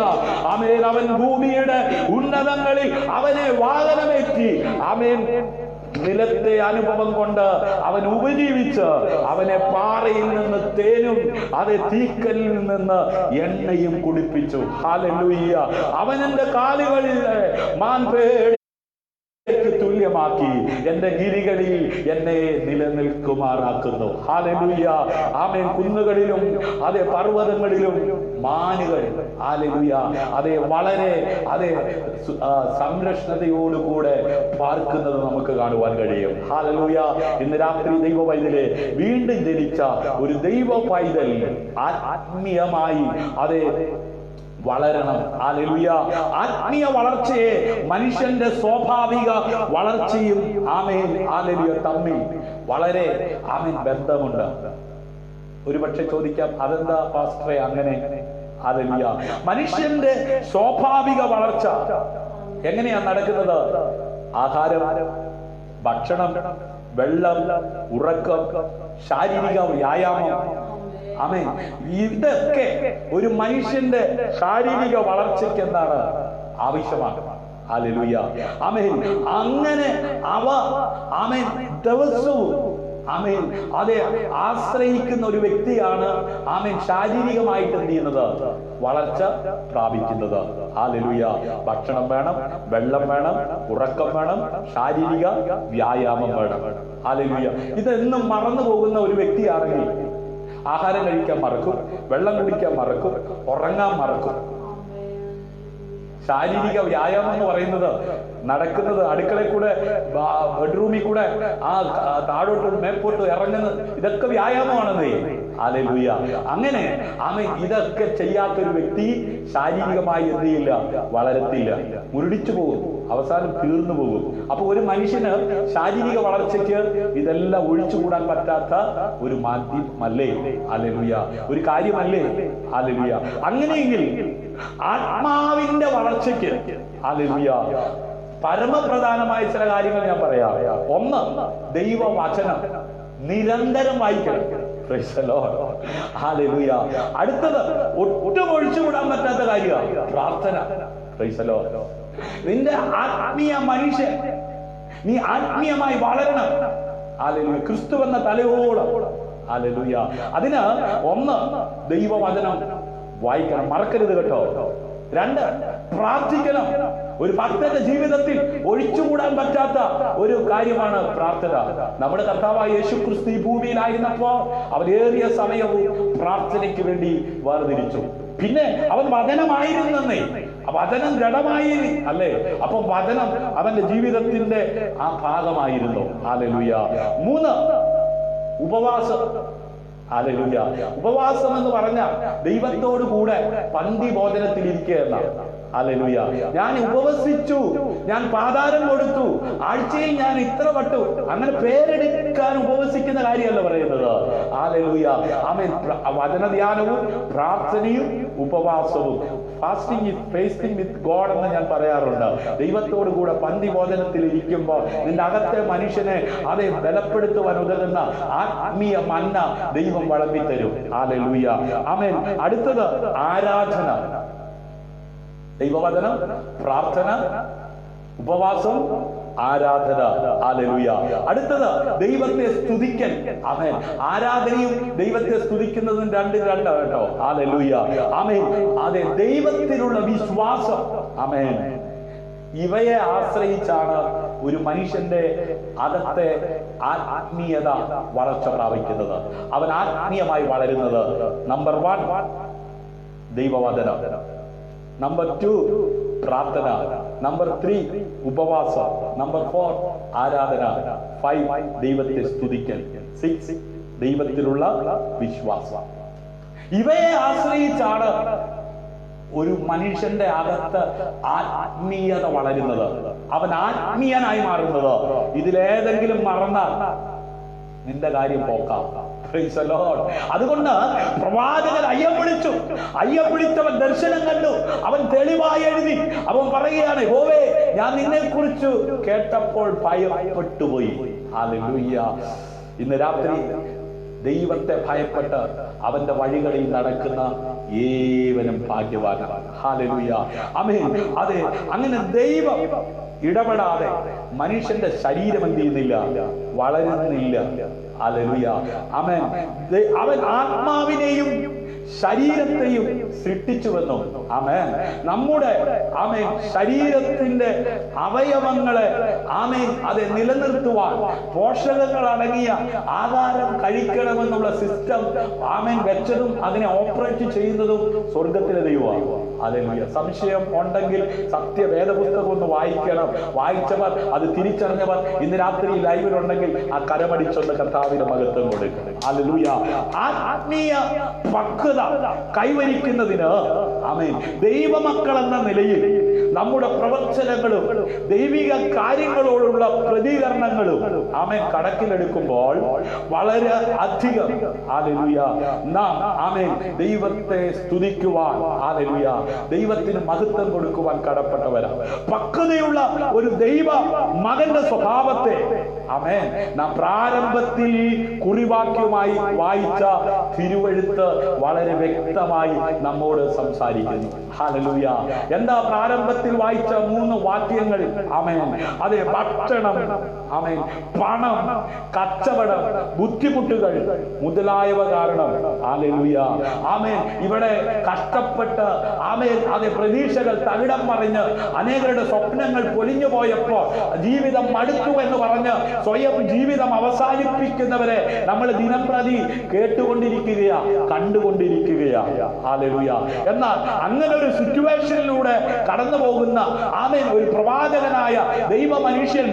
ആമേൻ. അവൻ ഭൂമിയുടെ ഉന്നതങ്ങളിൽ അവനെ വാഹനമേറ്റി, ആമേൻ, നിലത്തെ അനുഭവം കൊണ്ട് അവൻ ഉപജീവിച്ച് അവനെ പാറയിൽ നിന്ന് തേനും അതേ തീക്കലിൽ നിന്ന് എണ്ണയും കുടിപ്പിച്ചു. ഹല്ലേലൂയ. അവൻ എന്റെ കാലുകളിൽ മാൻപേടി തുല്യമാക്കി എന്റെ ഗിരികളിൽ എന്നെ നിലനിൽക്കുമാറാക്കുന്നു. ഹല്ലേലൂയ. ആമേൻ. കുന്നുകളിലും അതേ പർവ്വതങ്ങളിലും മാനുകൾ, ഹല്ലേലൂയ, അതേ വളരെ അതേ സംരക്ഷണതയോടുകൂടെ പാർക്കുന്നത് നമുക്ക് കാണുവാൻ കഴിയും. ഹല്ലേലൂയ. ഇന്ന് രാത്രി ദൈവ പൈതലെ വീണ്ടും ജനിച്ച ഒരു ദൈവ പൈതൽ ആത്മീയമായി അതേ വളരണം. ഹല്ലേലൂയ. ആത്മീയ വളർച്ചയെ മനുഷ്യന്റെ സ്വാഭാവിക വളർച്ചയും ആമേൻ ഹല്ലേലൂയ തമ്മിൽ വളരെ ആമേൻ ബന്ധമുണ്ട്. ഒരുപക്ഷെ ചോദിക്കാം, അതെന്താ പാസ്റ്ററെ അങ്ങനെ? ഹല്ലേലൂയ. മനുഷ്യന്റെ സ്വാഭാവിക വളർച്ച എങ്ങനെയാ നടക്കുന്നത്? ആഹാരം, ഭക്ഷണം, വെള്ളം, ഉറക്കം, ശാരീരിക വ്യായാമം, ആമേൻ, ഇതൊക്കെ ഒരു മനുഷ്യന്റെ ശാരീരിക വളർച്ചയ്ക്ക് എന്താണ് ആവശ്യമാണ്. ഹല്ലേലൂയ. ആമേൻ. അങ്ങനെ അവ ആമേൻ ദിവസവും ആമേൻ അതെ ആശ്രയിക്കുന്ന ഒരു വ്യക്തിയാണ് ആമേൻ ശാരീരികമായിട്ട് എന്ത് ചെയ്യുന്നത്? വളർച്ച പ്രാപിക്കുന്നത്. ഹല്ലേലൂയ. ഭക്ഷണം വേണം, വെള്ളം വേണം, ഉറക്കം വേണം, ശാരീരിക വ്യായാമം വേണം. ഹല്ലേലൂയ. ഇതെന്നും മറന്നു പോകുന്ന ഒരു വ്യക്തിയാണെങ്കിൽ ആഹാരം കഴിക്കാൻ മറക്കും, വെള്ളം കുടിക്കാൻ മറക്കും, ഉറങ്ങാൻ മറക്കും. ശാരീരിക വ്യായാമം എന്ന് പറയുന്നത് നടക്കുന്നത്, അടുക്കളയിൽ കൂടെ, ബെഡ്റൂമിൽ കൂടെ, ആ താഴോട്ട് മേപ്പോട്ട് ഇറങ്ങുന്നത്, ഇതൊക്കെ വ്യായാമമാണെന്നേ. ഹല്ലേലൂയ. അങ്ങനെ ആമേൻ ഇതൊക്കെ ചെയ്യാത്തൊരു വ്യക്തി ശാരീരികമായി എന്ത് ചെയ്യില്ല? വളരത്തില്ല, മുരടിച്ചു പോകും, അവസാനം തീർന്നു പോകും. അപ്പൊ ഒരു മനുഷ്യന് ശാരീരിക വളർച്ചയ്ക്ക് ഇതെല്ലാം ഒഴിച്ചുകൂടാൻ പറ്റാത്ത ഒരു മാധ്യമല്ലേ? ഹല്ലേലൂയ. ഒരു കാര്യമല്ലേ? ഹല്ലേലൂയ. അങ്ങനെയെങ്കിൽ ആത്മാവിന്റെ വളർച്ചയ്ക്ക് ഹല്ലേലൂയ പരമപ്രധാനമായ ചില കാര്യങ്ങൾ ഞാൻ പറയാം. ഒന്ന്, ദൈവവചനം നിരന്തരം വായിക്കണം. ഹല്ലേലൂയ. അടുത്തത്, ഒട്ടും ഒഴിച്ചുകൂടാൻ പറ്റാത്ത കാര്യമാണ് പ്രാർത്ഥന. നിന്റെ ആത്മീയ മനുഷ്യൻ, നീ ആത്മീയമായി വളരണം. ഹല്ലേലൂയ. ക്രിസ്തു എന്ന തലയോളം. ഹല്ലേലൂയ. അതിന് ഒന്ന്, ദൈവവചനം വായിക്കണം, മറക്കരുത് കേട്ടോ. രണ്ട്, പ്രാർത്ഥിക്കണം. ഒരു ഭക്തന്റെ ജീവിതത്തിൽ ഒഴിച്ചുകൂടാൻ പറ്റാത്ത ഒരു കാര്യമാണ് പ്രാർത്ഥന. നമ്മുടെ കർത്താവായ യേശു ക്രിസ്തു ഈ ഭൂമിയിലായിരുന്നപ്പോ അവൻ ഏറിയ സമയവും പ്രാർത്ഥനയ്ക്ക് വേണ്ടി വേർതിരിച്ചു. പിന്നെ അവൻ വചനമായിരുന്നേ. വചനം ദൃഢമായി അല്ലേ? അപ്പൊ വചനം അവന്റെ ജീവിതത്തിന്റെ ആ ഭാഗമായിരുന്നു. ഹല്ലേലൂയ. മൂന്ന്, ഉപവാസം. ഹല്ലേലൂയ. ഉപവാസം എന്ന് പറഞ്ഞാൽ ദൈവത്തോടു കൂടെ പന്തി ഭോജനത്തിൽ ഇരിക്കുക എന്നാണ്. ഹല്ലേലൂയ. ഞാൻ ഉപവസിച്ചു, ഞാൻ പാതാരം കൊടുത്തു, ആഴ്ചയിൽ ഞാൻ ഇത്ര വട്ടു, അങ്ങനെ പേരെടുക്കാൻ ഉപവസിക്കുന്ന കാര്യമല്ല പറയുന്നത്. ഹല്ലേലൂയ. ആമേൻ. വചന ധ്യാനവും പ്രാർത്ഥനയും ഉപവാസവും, ഫാസ്റ്റിംഗ് ഇസ് ഫേസ്റ്റിംഗ് വിത്ത് ഗോഡ് എന്ന് ഞാൻ പറയാറുണ്ട്. ദൈവത്തോടു കൂടെ പന്തി ഭോജനത്തിൽ ഇരിക്കുമ്പോൾ നിന്റെ അകത്തെ മനുഷ്യനെ അതെ ബലപ്പെടുത്തുവാൻ ഉതകുന്ന ആത്മീയ മന്ന ദൈവം വളമ്പി തരും. ഹല്ലേലൂയ. ആമേൻ. അടുത്തത്, ആരാധന. ദൈവവചനം, പ്രാർത്ഥന, ഉപവാസം, ആരാധന. ഹല്ലേലൂയ. അടുത്തത്, ദൈവത്തെ സ്തുതിക്കൽ. ആമേൻ. ആരാധനയും ദൈവത്തെ സ്തുതിക്കുന്നതും രണ്ടും കേട്ടോ. ഹല്ലേലൂയ. ആമേൻ. അതെ, ദൈവത്തിലുള്ള വിശ്വാസം. ആമേൻ. ഇവയെ ആശ്രയിച്ചാണ് ഒരു മനുഷ്യന്റെ അകത്തെ ആത്മീയത വളർച്ച പ്രാപിക്കുന്നത്, അവൻ ആത്മീയമായി വളരുന്നത്. നമ്പർ 1 ദൈവവചനം, നമ്പർ 2 പ്രാർത്ഥന, നമ്പർ 3 ഉപവാസം, നമ്പർ 4 ആരാധന, 5 ദൈവത്തെ സ്തുതിക്കൽ, 6 ദൈവത്തിലുള്ള വിശ്വാസം. ഇവയെ ആശ്രയിച്ചാണ് ഒരു മനുഷ്യന്റെ അകത്ത് ആത്മീയത വളരുന്നത്, അവൻ ആത്മീയനായി മാറുന്നത്. ഇതിലേതെങ്കിലും മറന്നാൽ നിന്റെ കാര്യം പോക്കാം. അതുകൊണ്ട് പ്രവാചകൻ അയ്യം വിളിച്ചവൻ ദർശനം കണ്ടു, അവൻ തെളിവായി എഴുതി. അവൻ പറയുകയാണ്, യഹോവേ, ഞാൻ നിന്നെ കുറിച്ച് കേട്ടപ്പോൾ ഭയപ്പെട്ടുപോയി. ഹല്ലേലൂയ. ഇന്ന് രാത്രി ദൈവത്തെ ഭയപ്പെട്ട് അവന്റെ വഴികളിൽ നടക്കുന്ന ഏവനും ഭാഗ്യവാനാണ്. ഹല്ലേലൂയ. ആമേൻ. അതെ, അങ്ങനെ ദൈവം ഇടപെടാതെ മനുഷ്യന്റെ ശരീരം എന്ത് ചെയ്യുന്നില്ല, വളരുന്നില്ല. ഹല്ലേലൂയ. ആമേൻ. അവൻ ആത്മാവിനെയും ശരീരത്തെയും സൃഷ്ടിച്ചുവെന്നും, ആമേൻ, നമ്മുടെ ആമേൻ ശരീരത്തിന്റെ അവയവങ്ങളെ ആമേൻ അതെ നിലനിർത്തുവാൻ പോഷകങ്ങൾ അടങ്ങിയ ആഹാരം കഴിക്കണമെന്നുള്ള സിസ്റ്റം ആമേൻ വെച്ചതും അതിനെ ഓപ്പറേറ്റ് ചെയ്യുന്നതും സ്വർഗത്തിലെ ദൈവമാണ്. ഹല്ലേലൂയ. സംശയം ഉണ്ടെങ്കിൽ സത്യവേദപുസ്തകം ഒന്ന് വായിക്കണം. വായിച്ചവർ, അത് തിരിച്ചറിഞ്ഞവർ ഇന്ന് രാത്രി ലൈവിലുണ്ടെങ്കിൽ ആ കരമടിച്ചൊന്ന് കർത്താവിന്റെ മഹത്വം കൊടുക്കണം. ഹല്ലേലൂയ. ആത്മീയ പക്വത കൈവരിക്കുന്നതിന് ആമേൻ ദൈവമക്കൾ എന്ന നിലയിൽ നമ്മുടെ പ്രവർത്തനങ്ങളും ദൈവിക കാര്യങ്ങളോടുള്ള പ്രതികരണങ്ങളും ആമേൻ കണക്കിലെടുക്കുമ്പോൾ വളരെ അധികം ഹല്ലേലൂയ നാം ആമേൻ ദൈവത്തെ സ്തുതിക്കുവാൻ, ഹല്ലേലൂയ, ദൈവത്തിന് മഹത്വം കൊടുക്കുവാൻ കടപ്പെട്ടവരാണ്. പക്വതയുള്ള ഒരു ദൈവ മകന്റെ സ്വഭാവത്തെ ആമേൻ നാം പ്രാരംഭത്തിൽ കുറിവാക്യമായി വായിച്ച തിരുവെഴുത്ത് വളരെ വ്യക്തമായി നമ്മോട് സംസാരിക്കുന്നു. ഹല്ലേലൂയ. എന്താ പ്രാരംഭത്തിൽ വായിച്ച 3 വാക്യങ്ങൾ? ആമേൻ. അതെ, ഭക്ഷണം, ആമേൻ, പണം, കച്ചവടം, ബുദ്ധിമുട്ടുകൾ മുതലായവ കാരണം, ഹല്ലേലൂയ, ആമേൻ, ഇവിടെ കഷ്ടപ്പെട്ട് ആമേൻ അതെ പ്രതീക്ഷകൾ തകിടം മറിഞ്ഞ് അനേകരുടെ സ്വപ്നങ്ങൾ പൊലിഞ്ഞു പോയപ്പോ ജീവിതം മടുത്തു എന്ന് പറഞ്ഞ് സ്വയം ജീവിതം അവസാനിപ്പിക്കുന്നവരെ നമ്മൾ ദിനംപ്രതി കേട്ടുകൊണ്ടിരിക്കുകയാ, കണ്ടുകൊണ്ടിരിക്കുകയാ. ഹല്ലേലൂയ. എന്നാൽ അങ്ങനെ ഒരു സിറ്റുവേഷനിലൂടെ കടന്നു പോകുന്ന ആമേൻ ഒരു പ്രവാചകനായ ദൈവ മനുഷ്യൻ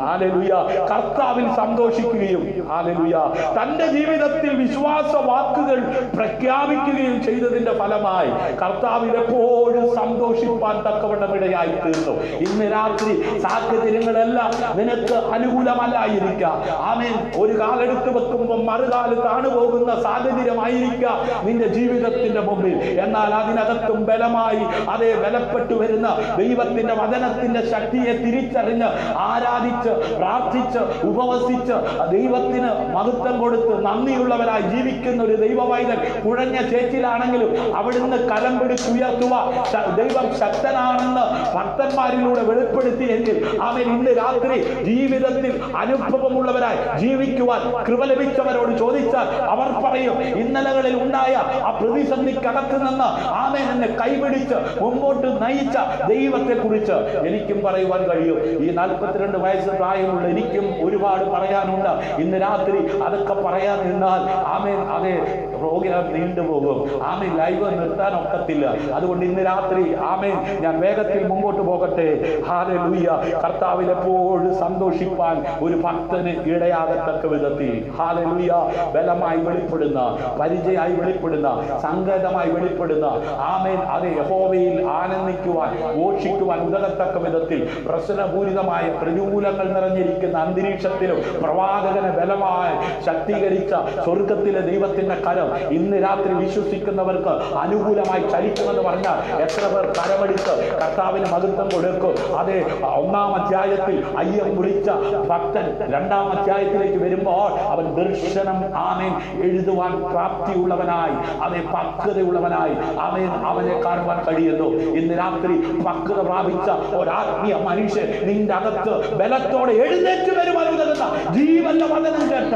ഹല്ലേലൂയ കർത്താവിൽ സന്തോഷിക്കുകയും ഹല്ലേലൂയ തന്റെ ജീവിതത്തിൽ വിശ്വാസ വാക്കുകൾ പ്രഖ്യാപിക്കുകയും ചെയ്തതിന്റെ ഫലമായി കർത്താവിൽ എപ്പോഴും സന്തോഷിപ്പാൻ തക്കവണ്ണം ഇടയായി തീർന്നു. ഇന്ന് രാത്രി സാഹചര്യങ്ങളെല്ലാം നിനക്ക് അനുകൂലമല്ലായിരിക്കാം. ആമേൻ. ഒരു കാലെടുത്ത് വെക്കുമ്പോൾ മറുകാല് താണുപോകുന്ന സാഹചര്യമായിരിക്കാം നിന്റെ ജീവിതത്തിന്റെ മുമ്പിൽ. എന്നാൽ അതിനകത്തും ബലമായി അതേ ബലപ്പെട്ടു വരുന്ന ദൈവത്തിന്റെ വചനത്തിന്റെ ശക്തിയെ തിരിച്ചറിഞ്ഞ് ആരാധിച്ച് പ്രാർത്ഥിച്ച് ഉപവസിച്ച് ദൈവത്തിന് മഹത്വം കൊടുത്ത് നന്ദിയുള്ളവരായി ജീവിക്കുന്ന ഒരു ദൈവവൈതൻ കുഴഞ്ഞ ചേച്ചിലാണെങ്കിലും അവിടുന്ന് കരം പിടിച്ചുയർത്തുക ദൈവം ശക്തനാണെന്ന് ഭക്തന്മാരിലൂടെ വെളിപ്പെടുത്തിയെങ്കിൽ അവൻ ഇന്ന് രാത്രി ജീവിതത്തിൽ അനുഭവമുള്ളവരായി ജീവിക്കുവാൻ കൃപ ലഭിച്ചവരോട് ചോദിച്ചാൽ അവർ പറയും, ഇന്നലകളിൽ ഉണ്ടായ ആ പ്രതിസന്ധിക്കകത്ത് നിന്ന് ആമേൻ എന്നെ കൈപിടിച്ച് മുമ്പോട്ട് നയിച്ച ദൈവത്തെ കുറിച്ച് എനിക്കും പറയുവാൻ കഴിയും. ഈ 42 വയസ്സ് പ്രായമുള്ള എനിക്കും ഒരുപാട് പറയാനുണ്ട്. ഇന്ന് രാത്രി അതൊക്കെ പറയാൻ നിന്നാൽ ആമേൻ അതെ പ്രോഗ്രാം നീണ്ടുപോകും. ആമേൻ ലൈവ് നിർത്താൻ ഒക്കത്തില്ല. അതുകൊണ്ട് ഇന്ന് രാത്രി ആമേൻ ഞാൻ വേഗത്തിൽ മുമ്പോട്ട് പോകട്ടെ. ഹല്ലേലൂയ. കർത്താവിൽ എപ്പോഴും സന്തോഷിപ്പാൻ ഒരു ഭക്തന് ഇടയാകത്തക്ക വിധത്തിൽ ഹല്ലേലൂയ ബലമായി വെളിപ്പെടുന്ന, പരിചയമായി വെളിപ്പെടുന്ന, സങ്കേതമായി വെളിപ്പെടുന്ന ആമേൻ അതെ യഹോവയിൽ ആനന്ദിക്കുവാൻ ഘോഷിക്കുവാൻ ഉതകത്തക്ക വിധത്തിൽ പ്രശ്നപൂരിതമായ പ്രതികൂലങ്ങൾ നിറഞ്ഞിരിക്കുന്ന അന്തരീക്ഷത്തിലും പ്രവാചകനെ ബലമായി ശക്തീകരിച്ച സ്വർഗത്തിലെ ദൈവത്തിന്റെ കരം ഇന്ന് രാത്രി വിശ്വസിക്കുന്നവർക്ക് അനുകൂലമായി ചലിക്കുമെന്ന് പറഞ്ഞാൽ എത്ര പേർ കരമടിച്ച് കർത്താവിന് മഹത്വം കൊടുക്കും? അതെ, 1-ാം അധ്യായത്തിൽ അയ്യം വിളിച്ച ഭക്തൻ 2-ാം അധ്യായത്തിലേക്ക് വരുമ്പോൾ അവൻ ദർശനം ആമേൻ എഴുതുവാൻ പ്രാപ്തിയുള്ളവനായി, അതേ പക്വതയുള്ളവനായി ആമേൻ അവനെ കാണുവാൻ കഴിയുന്നു. ഇന്ന് രാത്രി പക്വത പ്രാപിച്ച ഒരാത്മീയ മനുഷ്യൻ നിന്റെ അകത്ത് ബലത്തോടെ എഴുന്നേറ്റ് വരുവാൻ ഉതകുന്ന ജീവന്റെ വചനം കേട്ട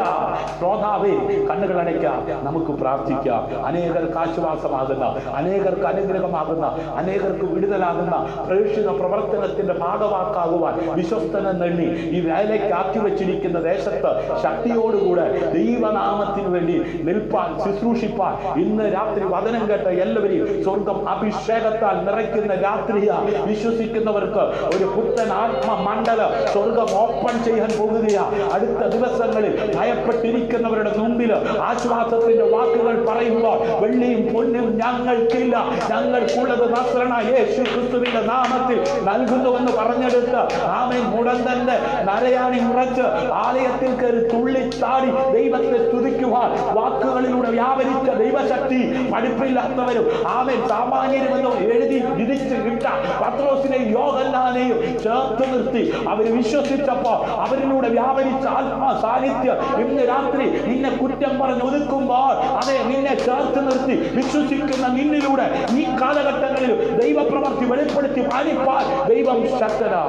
ശ്രോതാവേ, കണ്ണുകൾ അടയ്ക്കാം, നമുക്ക് പ്രാർത്ഥിക്കാം. അനേകർക്ക് ആശ്വാസമാകുന്ന, അനേകർക്ക് അനുഗ്രഹമാകുന്ന, അനേകർക്ക് വിടുതലാകുന്ന പ്രേക്ഷിത പ്രവർത്തനത്തിന്റെ ഭാഗവാക്കാകുവാൻ വിശ്വസ്തനെണ്ണി ഈ വേലയ്ക്ക് ആക്കി വെച്ചിരിക്കുന്ന ദേശത്ത് ശക്തിയോടുകൂടെ ദൈവനാമത്തിന് വേണ്ടി നിൽപ്പാൻ, ശുശ്രൂഷിപ്പാൻ ഇന്ന് രാത്രി വചനം കേട്ട എല്ലാവരെയും സ്വർഗം അഭിഷേകത്താൽ നിറയ്ക്കുന്ന രാത്രിയാ. വിശ്വസിക്കുന്നവർക്ക് ഒരു പുത്തൻ ആത്മ മണ്ഡലം സ്വർഗം ഓപ്പൺ ചെയ്യാൻ പോകുകയാ. അടുത്ത ദിവസം ദിവസങ്ങളിൽ ഭയപ്പെട്ടിരിക്കുന്നവരുടെ മുമ്പിൽ ആശ്വാസത്തിന്റെ വാക്കുകൾ പറയുമ്പോൾ, വെള്ളിയും പൊന്നും ഞങ്ങൾക്കില്ല, ഞങ്ങൾക്കുള്ളത് നസ്രനായ യേശു ക്രിസ്തുവിന്റെ നാമത്തിൽ നൽകുന്നുവെന്ന് പറഞ്ഞെടുത്ത് ആമേൻ മുടന്തന്റെ നരയാണി മുറച്ച് ആലയത്തിൽ കയറി തുള്ളിത്താടി ദൈവത്തെ സ്തുതിക്കുവാൻ വാക്കുകളിലൂടെ വ്യാപരിച്ച ദൈവശക്തി പഠിപ്പില്ലാത്തവരും ആമേൻ സാമാന്യരുമെന്ന് എഴുതി വിധിച്ച് കിട്ട പത്രോസിനെയും യോഹന്നാനെയും ചേർത്ത് നിർത്തി അവർ വിശ്വസിച്ചപ്പോ അവരിലൂടെ വ്യാപരിച്ച ആത്മാ സാന്നിധ്യം ഇന്ന് രാത്രി നിന്നെ കുറ്റം പറഞ്ഞ് ഒതുക്കുമ്പോൾ അതെ നിന്നെ ചേർത്ത് നിർത്തി വിശ്വസിക്കുന്ന നിന്നിലൂടെ ഈ കാലഘട്ടങ്ങളിൽ ദൈവപ്രവൃത്തി വെളിപ്പെടുത്തി പാലിപ്പാൻ ദൈവം ശക്തനാ.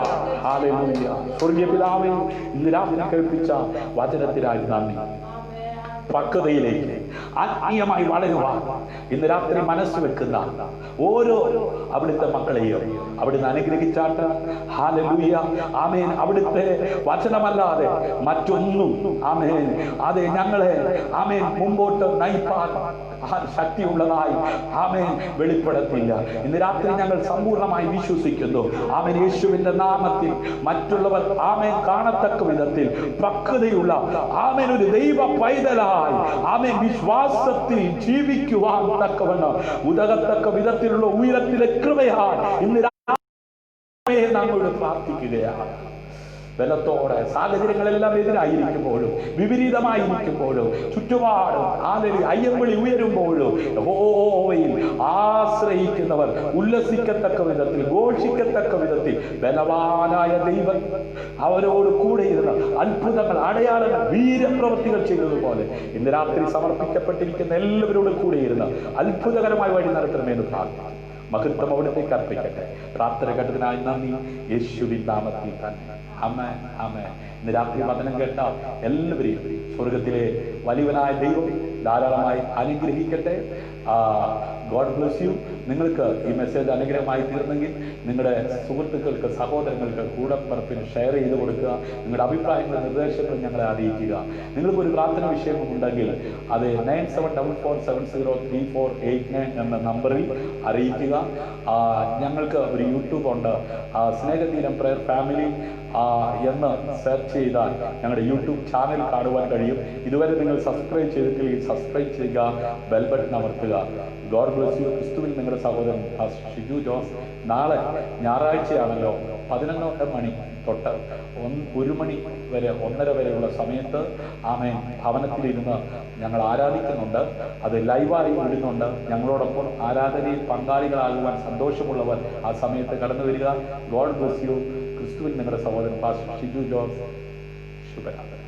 ഹല്ലേലൂയ. സ്വർഗ്ഗീയ പിതാവേ, ഇന്ന് രാത്രി കേൾപ്പിച്ച വചനത്തിനായി നന്ദി. പക്വതയിലേക്ക് ആത്മീയമായി വളരുവാൻ ഇന്ന് രാത്രി മനസ്സ് വെക്കുന്ന ഓരോ അവിടുത്തെ മക്കളെയും അവിടുന്ന് അനുഗ്രഹിച്ചാട്ട്. ഹല്ലേലൂയ. ആമേൻ. അവിടുത്തെ വചനമല്ലാതെ മറ്റൊന്നും ആമേൻ അതെ ഞങ്ങളെ ആമേൻ മുമ്പോട്ട് നയിപ്പാൻ ശക്തിയുള്ളതായി ആമേൻ വെളിപ്പെടുത്തില്ല. ഇന്ന് രാത്രി ഞങ്ങൾ സമ്പൂർണ്ണമായി വിശ്വസിക്കുന്നു. ആമേൻ. യേശുവിന്റെ നാമത്തിൽ മറ്റുള്ളവർ ആമേൻ കാണത്തക്ക വിധത്തിൽ പക്വതയുള്ള ആമേൻ ഒരു ദൈവ പൈതലായി ആമേൻ വിശ്വാസത്തിൽ ജീവിക്കുവാൻ തക്കവണ്ണം ഉതകത്തക്ക വിധത്തിലുള്ള ഉയരത്തിലെ കൃപയാണ് ഇന്ന് ഞങ്ങളോട് പ്രാർത്ഥിക്കുകയാണ്. ബലത്തോടെ സാഹചര്യങ്ങളെല്ലാം എതിരായിരിക്കുമ്പോഴും വിപരീതമായിരിക്കുമ്പോഴും ചുറ്റുപാടും അയ്യമ്പളി ഉയരുമ്പോഴും യഹോവയിൽ ആശ്രയിക്കുന്നവർ ഉല്ലസിക്കത്തക്ക വിധത്തിൽ ഘോഷിക്കത്തക്ക വിധത്തിൽ ബലവാനായ ദൈവം അവരോട് കൂടെ ഇരുന്ന് അത്ഭുതങ്ങൾ അടയാളങ്ങൾ വീരപ്രവൃത്തികൾ ചെയ്തതുപോലെ ഇന്ന് രാത്രി സമർപ്പിക്കപ്പെട്ടിരിക്കുന്ന എല്ലാവരോടും കൂടെ ഇരുന്ന് അത്ഭുതകരമായ വഴി നടത്തണമെന്ന് പ്രാർത്ഥിക്കുന്നു. മഹത്വം അവിടത്തേക്ക് അർപ്പിക്കട്ടെ. പ്രാർത്ഥന കേട്ടതിനായി നന്ദി. യേശുവിൻ നാമത്തിൽ തന്നെ. ആമേൻ. ആമേൻ. ഇന്ന് രാത്രി വചനം കേട്ട എല്ലാവരെയും സ്വർഗത്തിലെ വലിയവനായ ദൈവം ധാരാളമായി അനുഗ്രഹിക്കട്ടെ. God bless you. നിങ്ങൾക്ക് ഈ മെസ്സേജ് അനുഗ്രഹമായി തീർന്നെങ്കിൽ നിങ്ങളുടെ സുഹൃത്തുക്കൾക്ക്, സഹോദരങ്ങൾക്ക്, കൂടപ്പറപ്പിന് ഷെയർ ചെയ്ത് കൊടുക്കുക. നിങ്ങളുടെ അഭിപ്രായങ്ങളും നിർദ്ദേശങ്ങളും ഞങ്ങളെ അറിയിക്കുക. നിങ്ങൾക്കൊരു പ്രാർത്ഥന വിഷയമുണ്ടെങ്കിൽ അത് 9744703489 എന്ന നമ്പറിൽ അറിയിക്കുക. ഞങ്ങൾക്ക് ഒരു യൂട്യൂബ് ഉണ്ട്, സ്നേഹതീരം പ്രയർ ഫാമിലി എന്ന് സെർച്ച് ചെയ്താൽ ഞങ്ങളുടെ യൂട്യൂബ് ചാനൽ കാണുവാൻ കഴിയും. ഇതുവരെ നിങ്ങൾ സബ്സ്ക്രൈബ് ചെയ്തിട്ടില്ലെങ്കിൽ സബ്സ്ക്രൈബ് ചെയ്യുക, ബെൽ ബട്ടൺ അമർത്തുക. God bless you. ക്രിസ്തുവിൽ നിങ്ങളുടെ സഹോദരൻ ഷിജു ജോസ്. നാളെ ഞായറാഴ്ചയാണല്ലോ, 11 മണി തൊട്ട് 1 മണി വരെ 1:30 വരെയുള്ള സമയത്ത് ആമേൻ ഭവനത്തിലിരുന്ന് ഞങ്ങൾ ആരാധിക്കുന്നുണ്ട്. അത് ലൈവായി വിടുന്നുണ്ട്. ഞങ്ങളോടൊപ്പം ആരാധനയിൽ പങ്കാളികളാകുവാൻ സന്തോഷമുള്ളവർ ആ സമയത്ത് കടന്നു വരിക. God bless you. ക്രിസ്തുവിൽ നിങ്ങളുടെ സഹോദരൻ ഷിജു ജോസ്. ശുഭരാത്രി.